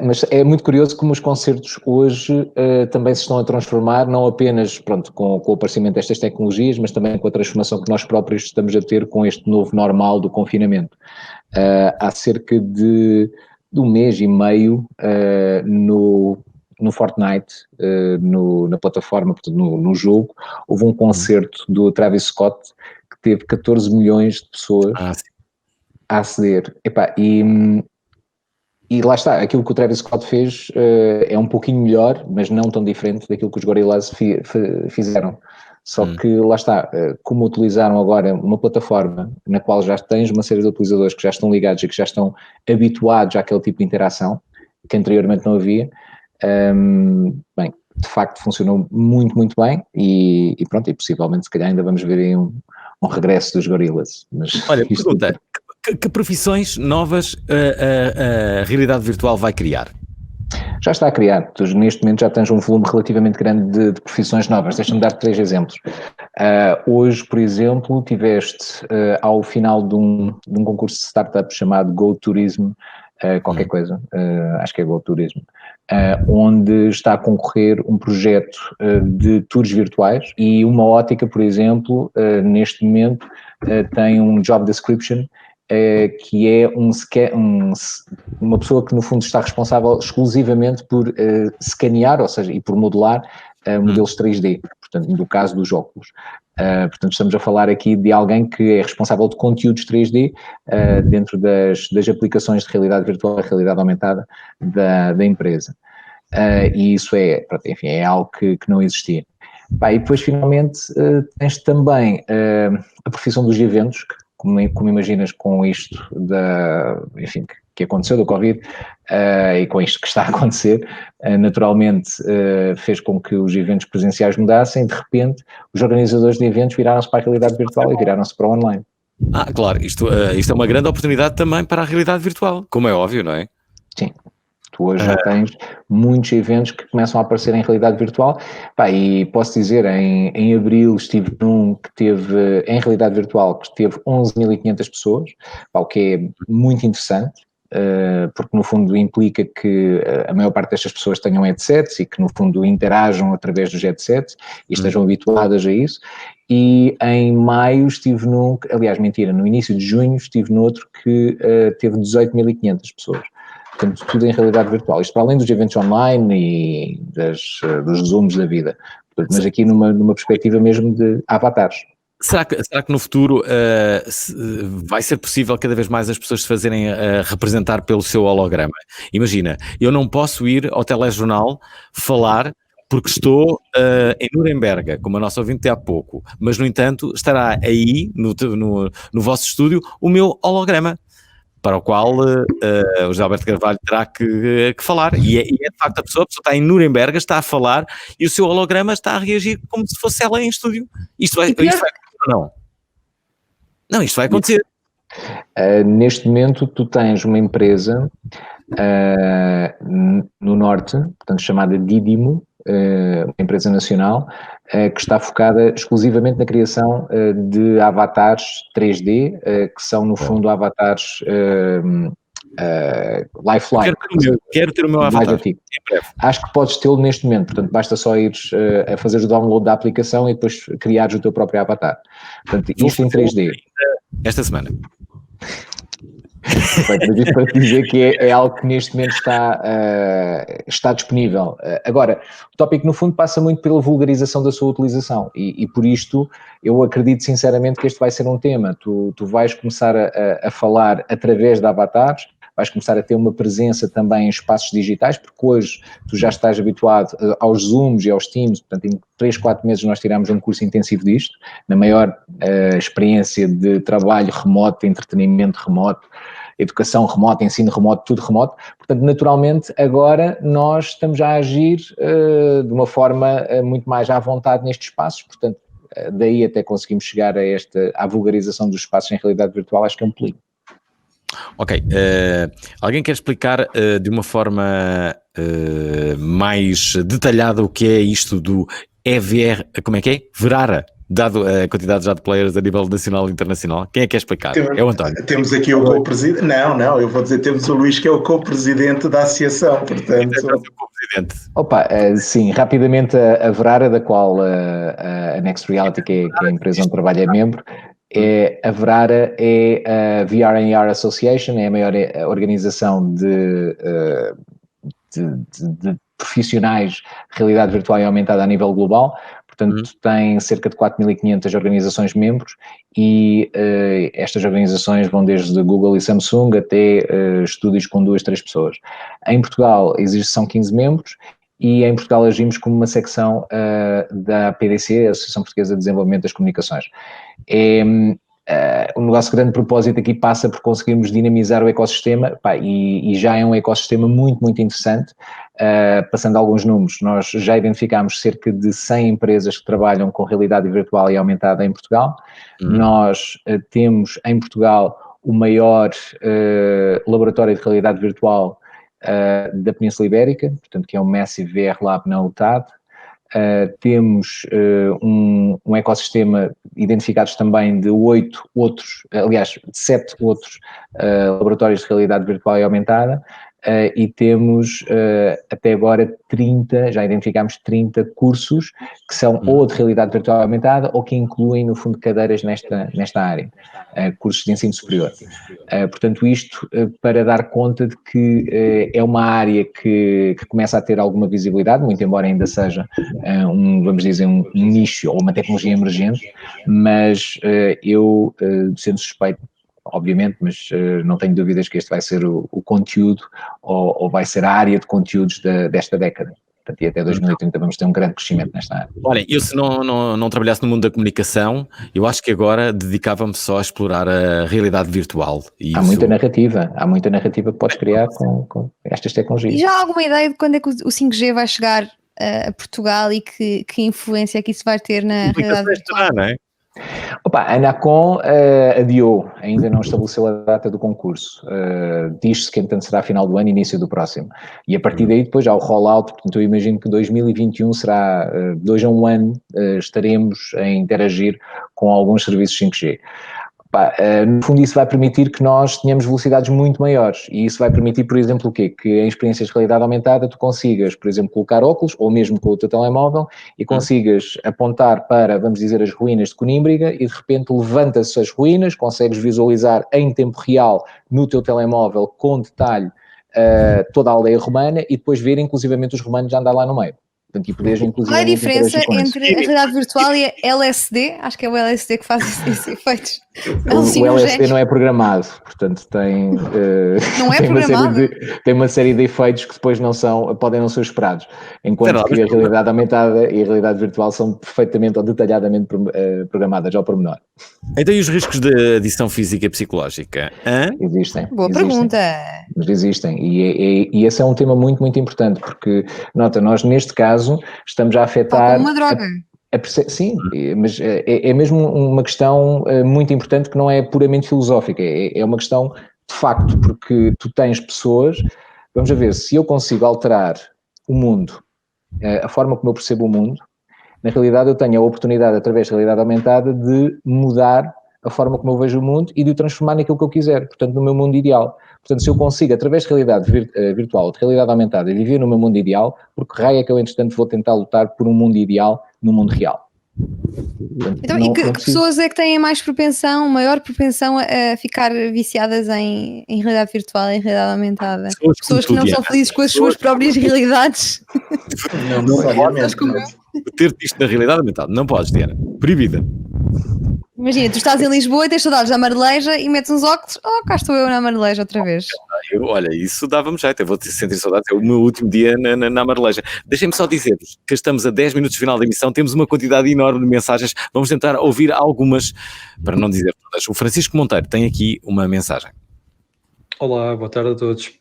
Mas é muito curioso como os concertos hoje também se estão a transformar, não apenas com o aparecimento destas tecnologias, mas também com a transformação que nós próprios estamos a ter com este novo normal do confinamento. Há cerca de um mês e meio no Fortnite, na plataforma, portanto, no jogo, houve um concerto do Travis Scott que teve 14 milhões de pessoas a aceder. E lá está, aquilo que o Travis Scott fez é um pouquinho melhor, mas não tão diferente daquilo que os Gorillaz fizeram. Só que lá está, como utilizaram agora uma plataforma na qual já tens uma série de utilizadores que já estão ligados e que já estão habituados àquele tipo de interação, que anteriormente não havia, bem, de facto funcionou muito, muito bem e pronto, e possivelmente se calhar ainda vamos ver aí um regresso dos Gorillaz. Mas olha, pergunta, que profissões novas a realidade virtual vai criar? Já está a criar. Tu, neste momento já tens um volume relativamente grande de profissões novas. Deixa-me dar 3 exemplos. Hoje, por exemplo, tiveste ao final de um concurso de startup chamado GoTurism, qualquer coisa, acho que é GoTurism, onde está a concorrer um projeto de tours virtuais e uma ótica, por exemplo, neste momento tem um job description que é uma pessoa que no fundo está responsável exclusivamente por escanear, ou seja, e por modelar modelos 3D, portanto, no caso dos óculos. Portanto, estamos a falar aqui de alguém que é responsável de conteúdos 3D dentro das aplicações de realidade virtual e realidade aumentada da empresa. E isso é algo que não existia. E depois, finalmente, tens também a profissão dos eventos, como imaginas com isto que aconteceu do Covid e com isto que está a acontecer, naturalmente fez com que os eventos presenciais mudassem. De repente, os organizadores de eventos viraram-se para a realidade virtual e viraram-se para o online. Claro, isto é uma grande oportunidade também para a realidade virtual, como é óbvio, não é? Sim. Tu hoje já tens muitos eventos que começam a aparecer em realidade virtual. E posso dizer, em abril estive num que teve, em realidade virtual, que teve 11.500 pessoas, o que é muito interessante, porque no fundo implica que a maior parte destas pessoas tenham headsets e que no fundo interajam através dos headsets e estejam habituadas a isso. E em maio estive no início de junho estive noutro que teve 18.500 pessoas. Portanto, tudo em realidade virtual. Isto para além dos eventos online e dos zooms da vida. Portanto, mas aqui numa perspectiva mesmo de avatares. Será que no futuro vai ser possível cada vez mais as pessoas se fazerem representar pelo seu holograma? Imagina, eu não posso ir ao telejornal falar porque estou em Nuremberg, como a nossa ouvinte há pouco, mas no entanto estará aí no vosso estúdio o meu holograma, para o qual o José Alberto Carvalho terá que falar, e é de facto a pessoa está em Nuremberg, está a falar, e o seu holograma está a reagir como se fosse ela em estúdio. Isto vai acontecer ou não? Não, isto vai acontecer. Neste momento tu tens uma empresa no norte, portanto chamada Didimo, uma empresa nacional, que está focada exclusivamente na criação de avatares 3D, que são no fundo avatares lifelike. Quero ter o meu avatar. Acho que podes tê-lo neste momento, portanto basta só ires a fazer o download da aplicação e depois criares o teu próprio avatar. Portanto, isto em 3D. Esta semana. Para te dizer que é algo que neste momento está disponível. Agora, o tópico no fundo passa muito pela vulgarização da sua utilização e por isto eu acredito sinceramente que este vai ser um tema. Tu vais começar a falar através de avatares, vais começar a ter uma presença também em espaços digitais, porque hoje tu já estás habituado aos Zooms e aos Teams, portanto em 3, 4 meses nós tiramos um curso intensivo disto, na maior experiência de trabalho remoto, de entretenimento remoto, educação remota, ensino remoto, tudo remoto. Portanto, naturalmente, agora nós estamos a agir de uma forma muito mais à vontade nestes espaços, portanto, daí até conseguimos chegar à vulgarização dos espaços em realidade virtual, acho que é um perigo. Ok, alguém quer explicar de uma forma mais detalhada o que é isto do EVR, como é que é? Verara, dado a quantidade já de players a nível nacional e internacional. Quem é que quer explicar? É o António. Temos aqui o co-presidente, não, eu vou dizer, temos o Luís que é o co-presidente da associação, portanto... Sim, rapidamente a Verara, da qual a Next Reality, que é a empresa onde trabalho, é membro, a Verara é a VR and AR Association, é a maior organização de profissionais de realidade virtual e aumentada a nível global. Portanto, tem cerca de 4.500 organizações membros e estas organizações vão desde Google e Samsung até estúdios com 2, 3 pessoas. Em Portugal são 15 membros e em Portugal agimos como uma secção da PDC, a Associação Portuguesa de Desenvolvimento das Comunicações. O nosso grande propósito aqui passa por conseguirmos dinamizar o ecossistema, e já é um ecossistema muito, muito interessante. Passando alguns números, nós já identificámos cerca de 100 empresas que trabalham com realidade virtual e aumentada em Portugal. Nós temos em Portugal o maior laboratório de realidade virtual da Península Ibérica, portanto que é o Massive VR Lab na UTAD. Temos um ecossistema identificados também de 7 outros laboratórios de realidade virtual e aumentada, e temos até agora 30, já identificámos 30 cursos que são ou de realidade virtual aumentada ou que incluem no fundo cadeiras nesta área, cursos de ensino superior. Portanto isto para dar conta de que é uma área que começa a ter alguma visibilidade, muito embora ainda seja vamos dizer um nicho ou uma tecnologia emergente, mas eu sendo suspeito, obviamente, mas não tenho dúvidas que este vai ser o conteúdo ou vai ser a área de conteúdos desta década. Portanto, e até 2030 vamos ter um grande crescimento nesta área. Olha, eu se não trabalhasse no mundo da comunicação, eu acho que agora dedicava-me só a explorar a realidade virtual. E há muita narrativa que podes criar com estas tecnologias. E já há alguma ideia de quando é que o 5G vai chegar a Portugal e que influência é que isso vai ter na realidade virtual? Não é? A Anacom adiou, ainda não estabeleceu a data do concurso. Diz-se que então será final do ano, início do próximo. E a partir daí depois há o rollout, portanto eu imagino que 2021 será, 2 a 1 ano, estaremos a interagir com alguns serviços 5G. No fundo isso vai permitir que nós tenhamos velocidades muito maiores e isso vai permitir, por exemplo, o quê? Que em experiências de realidade aumentada tu consigas, por exemplo, colocar óculos ou mesmo com o teu telemóvel e consigas apontar para, vamos dizer, as ruínas de Conímbriga e de repente levanta-se as ruínas, consegues visualizar em tempo real no teu telemóvel com detalhe toda a aldeia romana e depois ver inclusivamente os romanos a andar lá no meio. Portanto, e poderes Qual é a inclusivamente diferença interagir com isso. entre a realidade virtual e a LSD? Acho que é o LSD que faz esses efeitos. O LSD não é programado, portanto tem, Não é tem, programado? tem uma série de efeitos que depois podem não ser esperados, enquanto que a realidade aumentada e a realidade virtual são perfeitamente ou detalhadamente programadas ao pormenor. Então e os riscos de adição física e psicológica? Existem. Boa pergunta. Mas existem, e esse é um tema muito, muito importante, porque, nota, nós neste caso estamos a afetar... Como uma droga. Sim, mas é mesmo uma questão muito importante que não é puramente filosófica, é uma questão de facto, porque tu tens pessoas, vamos a ver, se eu consigo alterar o mundo, a forma como eu percebo o mundo, na realidade eu tenho a oportunidade, através da realidade aumentada, de mudar a forma como eu vejo o mundo e de o transformar naquilo que eu quiser, portanto no meu mundo ideal. Portanto, se eu consigo, através de realidade virtual, de realidade aumentada, viver no meu mundo ideal, porque raio é que eu, entretanto, vou tentar lutar por um mundo ideal no mundo real. Portanto, Então, que pessoas é que têm maior propensão a ficar viciadas em realidade virtual, em realidade aumentada? Pessoas que não são felizes com as suas próprias realidades? Não necessariamente. Ter-te isto na realidade aumentada, não podes, Diana. Proibida. Imagina, tu estás em Lisboa e tens saudades da Marleja e metes uns óculos, cá estou eu na Marleja outra vez. Olha, isso dava-me jeito, eu vou sentir saudades, é o meu último dia na Marleja. Deixem-me só dizer-vos que estamos a 10 minutos do final da emissão, temos uma quantidade enorme de mensagens, vamos tentar ouvir algumas, para não dizer todas. O Francisco Monteiro tem aqui uma mensagem. Olá, boa tarde a todos.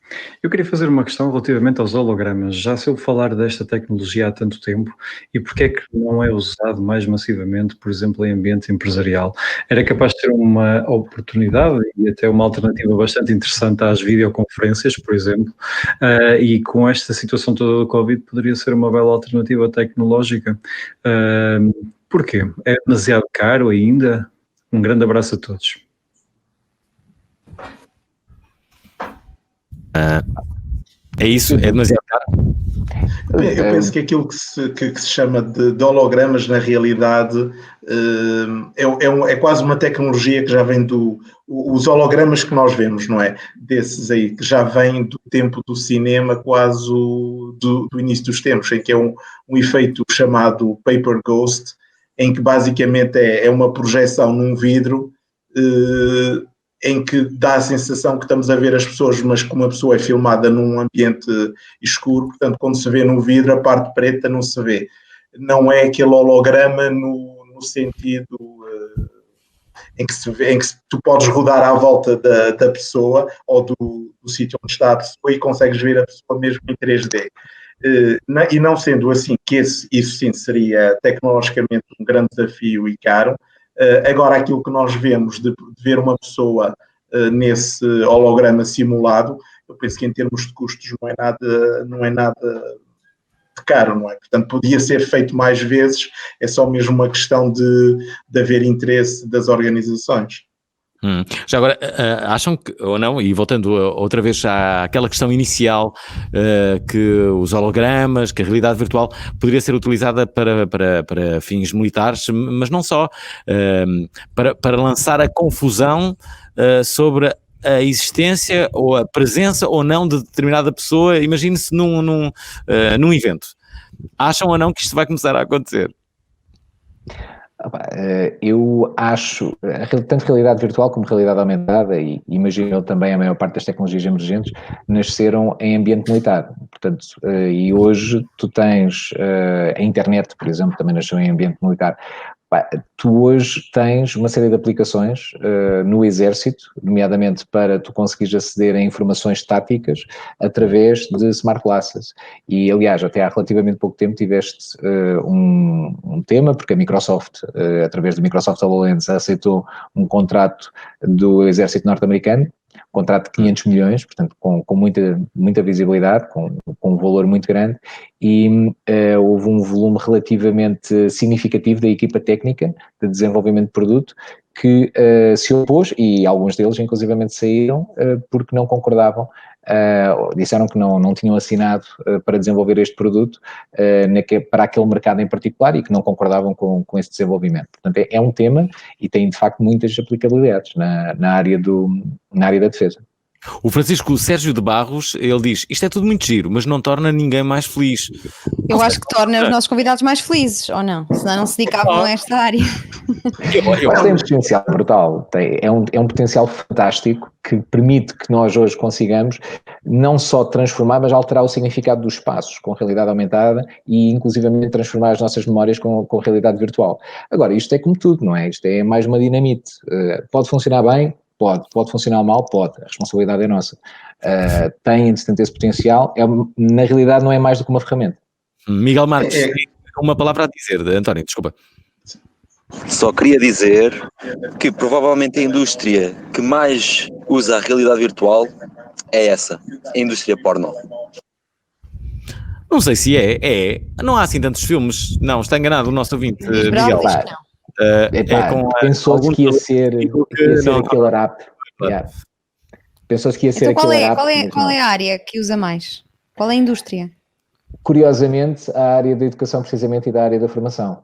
Eu queria fazer uma questão relativamente aos hologramas. Já se ouve falar desta tecnologia há tanto tempo e porque é que não é usado mais massivamente, por exemplo, em ambiente empresarial? Era capaz de ter uma oportunidade e até uma alternativa bastante interessante às videoconferências, por exemplo, e com esta situação toda do Covid poderia ser uma bela alternativa tecnológica. Porquê? É demasiado caro ainda? Um grande abraço a todos. É isso? É demasiado caro? Eu penso que aquilo que se chama de hologramas, na realidade, é quase uma tecnologia que já vem os hologramas que nós vemos, não é? Desses aí, que já vêm do tempo do cinema, quase do início dos tempos, em que é um efeito chamado Paper Ghost, em que basicamente é uma projeção num vidro, em que dá a sensação que estamos a ver as pessoas, mas como a pessoa é filmada num ambiente escuro, portanto, quando se vê no vidro, a parte preta não se vê. Não é aquele holograma no sentido em que tu podes rodar à volta da pessoa ou do sítio onde está a pessoa e consegues ver a pessoa mesmo em 3D. E não sendo assim, que isso sim seria tecnologicamente um grande desafio e caro. Agora, aquilo que nós vemos de ver uma pessoa nesse holograma simulado, eu penso que em termos de custos não é nada de caro, não é? Portanto, podia ser feito mais vezes, é só mesmo uma questão de haver interesse das organizações. Já agora, acham que, ou não, e voltando outra vez àquela questão inicial, que os hologramas, que a realidade virtual poderia ser utilizada para fins militares, mas não só, para lançar a confusão sobre a existência ou a presença ou não de determinada pessoa, imagine-se num evento. Acham ou não que isto vai começar a acontecer? Eu acho, tanto realidade virtual como realidade aumentada, e imagino também a maior parte das tecnologias emergentes, nasceram em ambiente militar. Portanto, e hoje tu tens a internet, por exemplo, também nasceu em ambiente militar. Tu hoje tens uma série de aplicações no Exército, nomeadamente para tu conseguires aceder a informações táticas através de smart glasses. E, aliás, até há relativamente pouco tempo tiveste um tema, porque a Microsoft, através do Microsoft HoloLens, aceitou um contrato do Exército norte-americano, contrato de 500 milhões, portanto com muita visibilidade, com um valor muito grande, e houve um volume relativamente significativo da equipa técnica de desenvolvimento de produto que se opôs, e alguns deles inclusivamente saíram porque não concordavam, disseram que não tinham assinado para desenvolver este produto para aquele mercado em particular e que não concordavam com esse desenvolvimento. Portanto, é um tema e tem de facto muitas aplicabilidades na área da defesa. O Francisco Sérgio de Barros, ele diz, isto é tudo muito giro, mas não torna ninguém mais feliz. Eu acho que torna os nossos convidados mais felizes, ou não? Senão não se dedicavam a esta área. Eu acho que tem um potencial brutal, é um potencial fantástico que permite que nós hoje consigamos não só transformar, mas alterar o significado dos espaços com realidade aumentada e inclusivamente transformar as nossas memórias com realidade virtual. Agora, isto é como tudo, não é? Isto é mais uma dinamite. Pode funcionar bem? Pode funcionar mal? Pode. A responsabilidade é nossa. Tem, entretanto, esse potencial. Na realidade, não é mais do que uma ferramenta. Miguel Marques, uma palavra a dizer, António, desculpa. Só queria dizer que provavelmente a indústria que mais usa a realidade virtual é essa, a indústria pornô. Não sei se é. Não há assim tantos filmes. Não, está enganado o nosso ouvinte, Miguel. Pensou-se que ia ser aquele app. Pensou-se que ia ser então aquele app. Qual é a área que usa mais? Qual é a indústria? Curiosamente, a área da educação precisamente e da área da formação.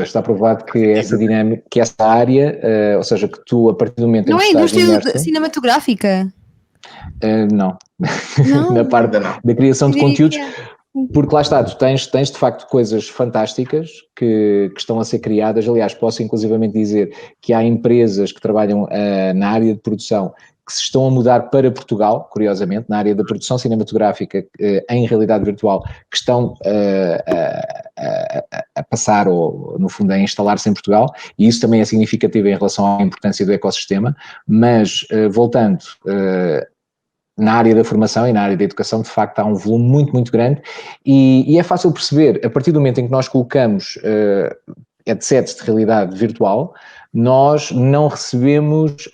Está provado que essa dinâmica, que essa área, ou seja, que tu a partir do momento em que estás... Não é a indústria cinematográfica? Não. Na parte da criação de conteúdos... Porque lá está, tu tens de facto coisas fantásticas que estão a ser criadas. Aliás, posso inclusivamente dizer que há empresas que trabalham na área de produção que se estão a mudar para Portugal, curiosamente, na área da produção cinematográfica em realidade virtual, que estão a passar, ou no fundo a instalar-se em Portugal, e isso também é significativo em relação à importância do ecossistema, mas voltando... na área da formação e na área da educação, de facto, há um volume muito, muito grande e é fácil perceber, a partir do momento em que nós colocamos headsets de realidade virtual, nós não recebemos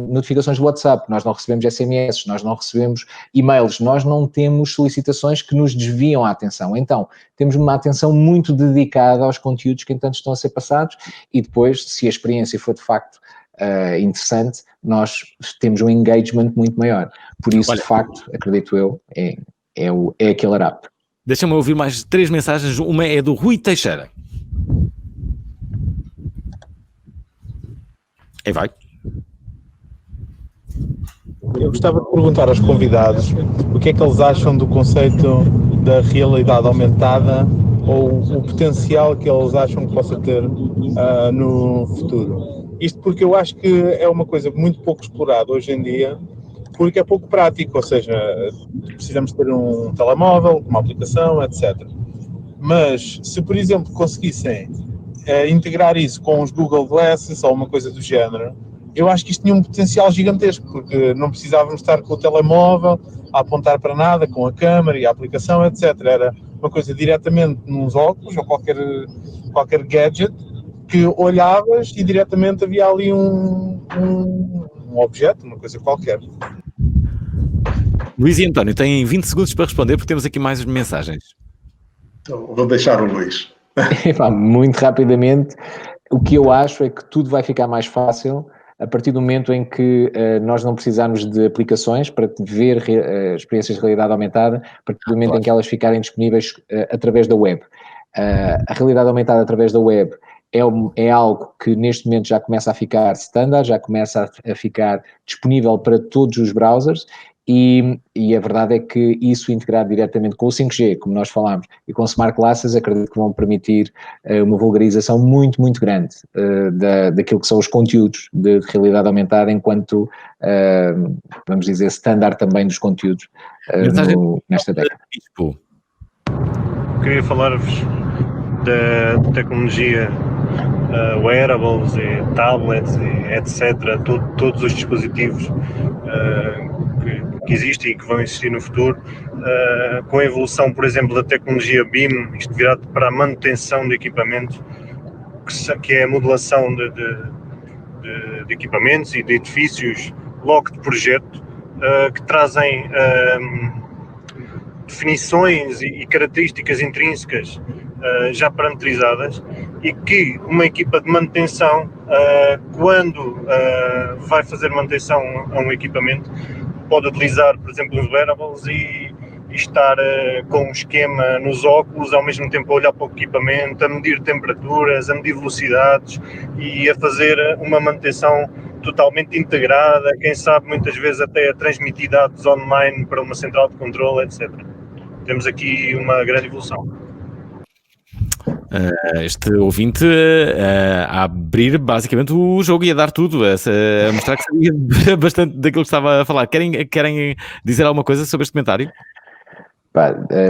notificações de WhatsApp, nós não recebemos SMS, nós não recebemos e-mails, nós não temos solicitações que nos desviam a atenção. Então, temos uma atenção muito dedicada aos conteúdos que, entanto, estão a ser passados e depois, se a experiência for de facto interessante, nós temos um engagement muito maior. Por isso, de facto, acredito eu, é aquele app. Deixa-me ouvir mais 3 mensagens. Uma é do Rui Teixeira. E vai. Eu gostava de perguntar aos convidados o que é que eles acham do conceito da realidade aumentada ou o potencial que eles acham que possa ter no futuro. Isto porque eu acho que é uma coisa muito pouco explorada hoje em dia, porque é pouco prático, ou seja, precisamos ter um telemóvel, uma aplicação, etc. Mas se, por exemplo, conseguissem integrar isso com os Google Glasses ou uma coisa do género, eu acho que isto tinha um potencial gigantesco, porque não precisávamos estar com o telemóvel a apontar para nada, com a câmera e a aplicação, etc. Era uma coisa diretamente nos óculos ou qualquer gadget, que olhavas e diretamente havia ali um objeto, uma coisa qualquer. Luís e António têm 20 segundos para responder, porque temos aqui mais mensagens. Então, vou deixar o Luís. Muito rapidamente, o que eu acho é que tudo vai ficar mais fácil a partir do momento em que nós não precisarmos de aplicações para ver experiências de realidade aumentada, a partir do momento em que elas ficarem disponíveis através da web. A realidade aumentada através da web é algo que neste momento já começa a ficar standard, já começa a ficar disponível para todos os browsers e a verdade é que isso integrado diretamente com o 5G, como nós falámos, e com Smart Glasses, acredito que vão permitir uma vulgarização muito, muito grande daquilo que são os conteúdos de realidade aumentada enquanto, vamos dizer, standard também dos conteúdos nesta década. Queria falar-vos da tecnologia wearables e tablets e etc, todos os dispositivos que existem e que vão existir no futuro, com a evolução, por exemplo, da tecnologia BIM, isto virado para a manutenção de equipamentos, que é a modelação de equipamentos e de edifícios logo de projeto, que trazem definições e características intrínsecas já parametrizadas e que uma equipa de manutenção, quando vai fazer manutenção a um equipamento, pode utilizar, por exemplo, os wearables e estar com um esquema nos óculos, ao mesmo tempo a olhar para o equipamento, a medir temperaturas, a medir velocidades e a fazer uma manutenção totalmente integrada, quem sabe muitas vezes até a transmitir dados online para uma central de controle, etc. Temos aqui uma grande evolução. Este ouvinte a abrir basicamente o jogo e a dar tudo, a mostrar que sabia bastante daquilo que estava a falar. Querem dizer alguma coisa sobre este comentário?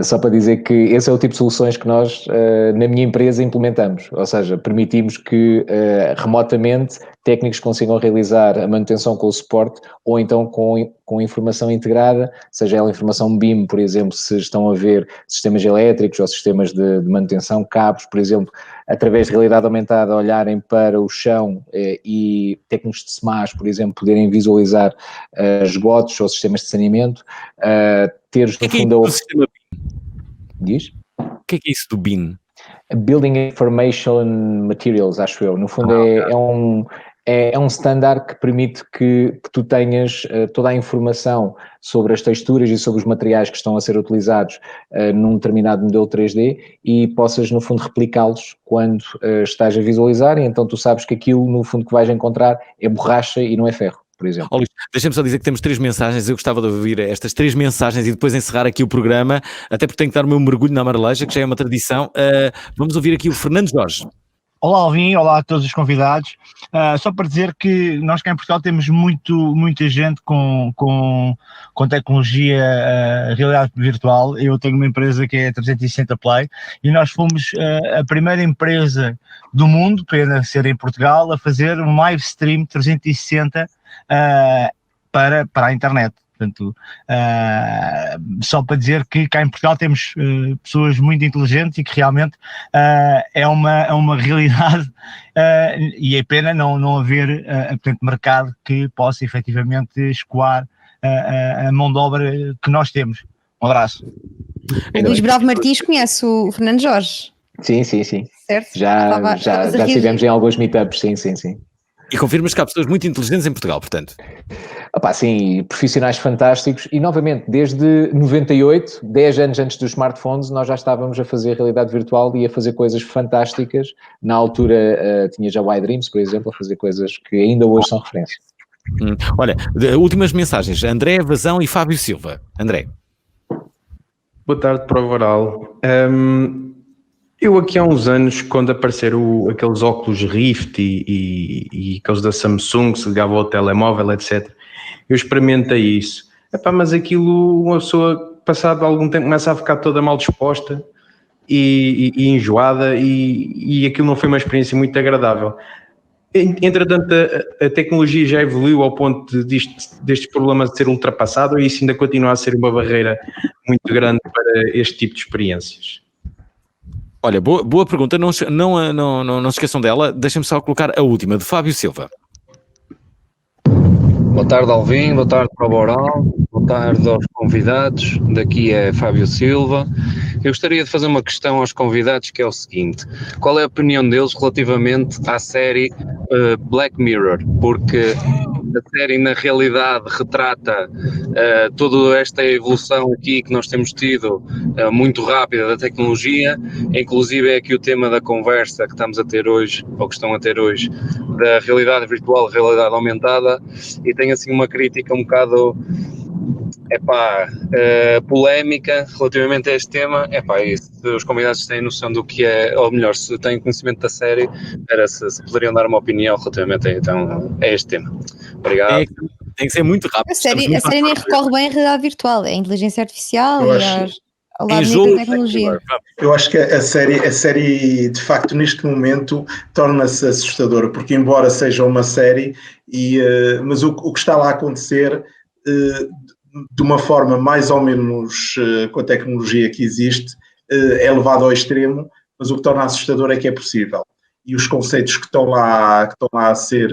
Só para dizer que esse é o tipo de soluções que nós, na minha empresa, implementamos. Ou seja, permitimos que remotamente técnicos consigam realizar a manutenção com o suporte ou então com informação integrada, seja ela informação BIM, por exemplo, se estão a ver sistemas elétricos ou sistemas de manutenção, cabos, por exemplo, através de realidade aumentada, olharem para o chão e técnicos de SMAS, por exemplo, poderem visualizar esgotos ou sistemas de saneamento, teres no fundo o sistema BIM? Diz? O que é isso do BIM? Building Information Materials, acho eu. No fundo é um standard que permite que tu tenhas toda a informação sobre as texturas e sobre os materiais que estão a ser utilizados num determinado modelo 3D e possas, no fundo, replicá-los quando estás a visualizar, e então tu sabes que aquilo, no fundo, que vais encontrar é borracha e não é ferro, por exemplo. Luís, deixa-me só dizer que temos 3 mensagens, eu gostava de ouvir estas 3 mensagens e depois encerrar aqui o programa, até porque tenho que dar o meu mergulho na Marleja, que já é uma tradição. Vamos ouvir aqui o Fernando Jorge. Olá Alvin, olá a todos os convidados. Só para dizer que nós cá em Portugal temos muita gente com tecnologia realidade virtual. Eu tenho uma empresa que é a 360 Play e nós fomos a primeira empresa do mundo, pena ser em Portugal, a fazer um live stream 360 para a internet. Portanto, só para dizer que cá em Portugal temos pessoas muito inteligentes e que realmente é uma realidade e é pena não haver portanto, mercado que possa efetivamente escoar a mão de obra que nós temos. Um abraço. O Luís Bravo Martins conhece o Fernando Jorge? Sim. Certo? Já estivemos em alguns meetups, sim. E confirmas que há pessoas muito inteligentes em Portugal, portanto. Sim, profissionais fantásticos e novamente, desde 98, 10 anos antes dos smartphones, nós já estávamos a fazer realidade virtual e a fazer coisas fantásticas. Na altura tinha já o iDreams, por exemplo, a fazer coisas que ainda hoje são referências. Olha, últimas mensagens, André Vazão e Fábio Silva. André. Boa tarde, Prova Oral. Eu aqui há uns anos, quando apareceram aqueles óculos Rift e aqueles da Samsung que se ligavam ao telemóvel, etc., eu experimentei isso. Mas aquilo, uma pessoa, passado algum tempo, começa a ficar toda mal disposta e enjoada e aquilo não foi uma experiência muito agradável. Entretanto, a tecnologia já evoluiu ao ponto destes problemas de ser ultrapassado e isso ainda continua a ser uma barreira muito grande para este tipo de experiências. Olha, boa pergunta, não se esqueçam dela. Deixem-me só colocar a última, de Fábio Silva. Boa tarde, Alvin, boa tarde, Prova Oral, boa tarde aos convidados, daqui é Fábio Silva. Eu gostaria de fazer uma questão aos convidados, que é o seguinte: qual é a opinião deles relativamente à série Black Mirror? Porque a série na realidade retrata toda esta evolução aqui que nós temos tido muito rápida da tecnologia, inclusive é aqui o tema da conversa que estamos a ter hoje, ou que estão a ter hoje, da realidade virtual, realidade aumentada, e tem assim uma crítica um bocado polémica relativamente a este tema. E se os convidados têm noção do que é, ou melhor, se têm conhecimento da série, era se poderiam dar uma opinião relativamente a este tema. Obrigado. Tem que ser muito rápido. A série nem recorre bem à realidade virtual, é a inteligência artificial ao lado da tecnologia. Eu acho que a série de facto neste momento torna-se assustadora, porque embora seja uma série, mas o que está lá a acontecer de uma forma mais ou menos com a tecnologia que existe é levado ao extremo, mas o que torna assustador é que é possível. E os conceitos que estão lá a ser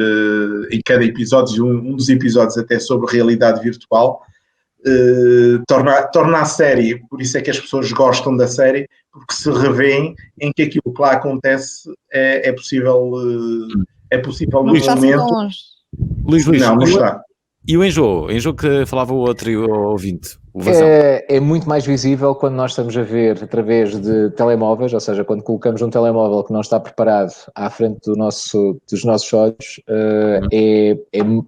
em cada episódio, um dos episódios até sobre realidade virtual, torna a série, por isso é que as pessoas gostam da série, porque se revêem em que aquilo que lá acontece é possível no momento. Luís, não está. E o enjoo que falava o outro ouvinte, É muito mais visível quando nós estamos a ver através de telemóveis, ou seja, quando colocamos um telemóvel que não está preparado à frente dos nossos olhos,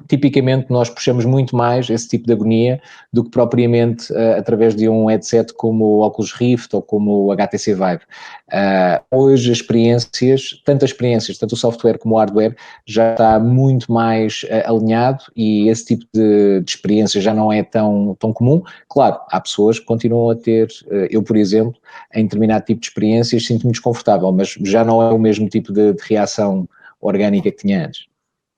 tipicamente nós puxamos muito mais esse tipo de agonia do que propriamente através de um headset como o Oculus Rift ou como o HTC Vive. Hoje tanto o software como o hardware já está muito mais alinhado e esse tipo de experiência já não é tão comum. Claro, há pessoas que continuam a ter, eu por exemplo, em determinado tipo de experiências sinto-me desconfortável, mas já não é o mesmo tipo de reação orgânica que tinha antes.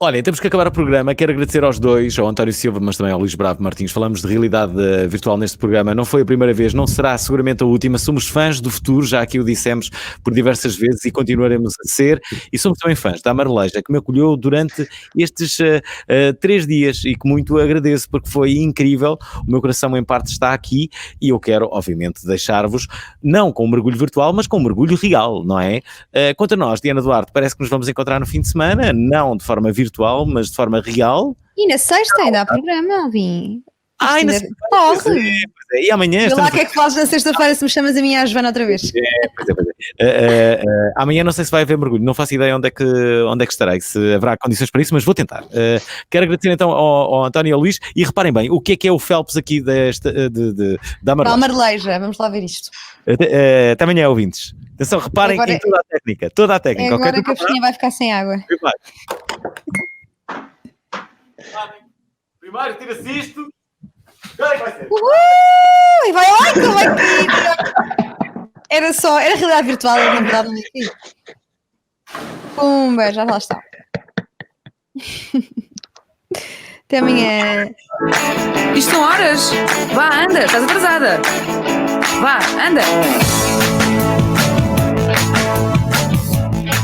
Olha, temos que acabar o programa. Quero agradecer aos dois, ao António Silva, mas também ao Luís Bravo Martins. Falamos de realidade virtual neste programa. Não foi a primeira vez, não será seguramente a última. Somos fãs do futuro, já aqui o dissemos por diversas vezes e continuaremos a ser. E somos também fãs da Marleja, que me acolheu durante estes 3 dias e que muito agradeço, porque foi incrível. O meu coração em parte está aqui e eu quero, obviamente, deixar-vos, não com um mergulho virtual, mas com um mergulho real, não é? Quanto a nós, Diana Duarte, parece que nos vamos encontrar no fim de semana, não de forma virtual, mas de forma real. E na sexta ainda há programa, Alvin. Ai, na sexta. E amanhã. Vê lá o que é que fazes na sexta-feira se me chamas a mim e a Joana outra vez. Amanhã não sei se vai haver mergulho, não faço ideia onde é que estarei, se haverá condições para isso, mas vou tentar. Quero agradecer então ao António e ao Luís e reparem bem, o que é o Phelps aqui da Marleja? Da Marleja, vamos lá ver isto. Até amanhã, ouvintes. Atenção, reparem em toda a técnica. Agora que a piscina vai ficar sem água. Primeiro, tira-se isto. E vai lá que vai era realidade virtual, na verdade não existia. Pumba, já lá está. Até amanhã. Isto são horas. Vá, anda, estás atrasada. Vá, anda.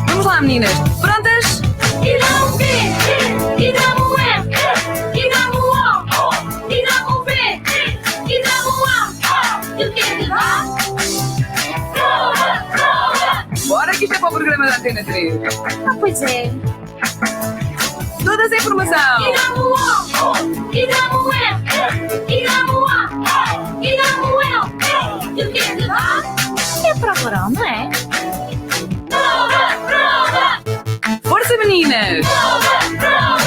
Vamos lá, meninas. Prontas? E dá um B, e dá um M, e dá um O, e dá um B, e dá um A. E o que é que dá? Prova! Bora que isto é para o programa da Antena 3. Pois é. Toda essa informação. E dá um O, e dá um M, e dá um A, e dá um L. E o que é que dá? É prova oral, não é? Prova! Força, meninas! Prova!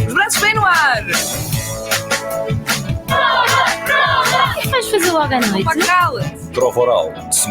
Os braços bem no ar! O que vais fazer logo à noite? Cala-te! Prova oral, de segunda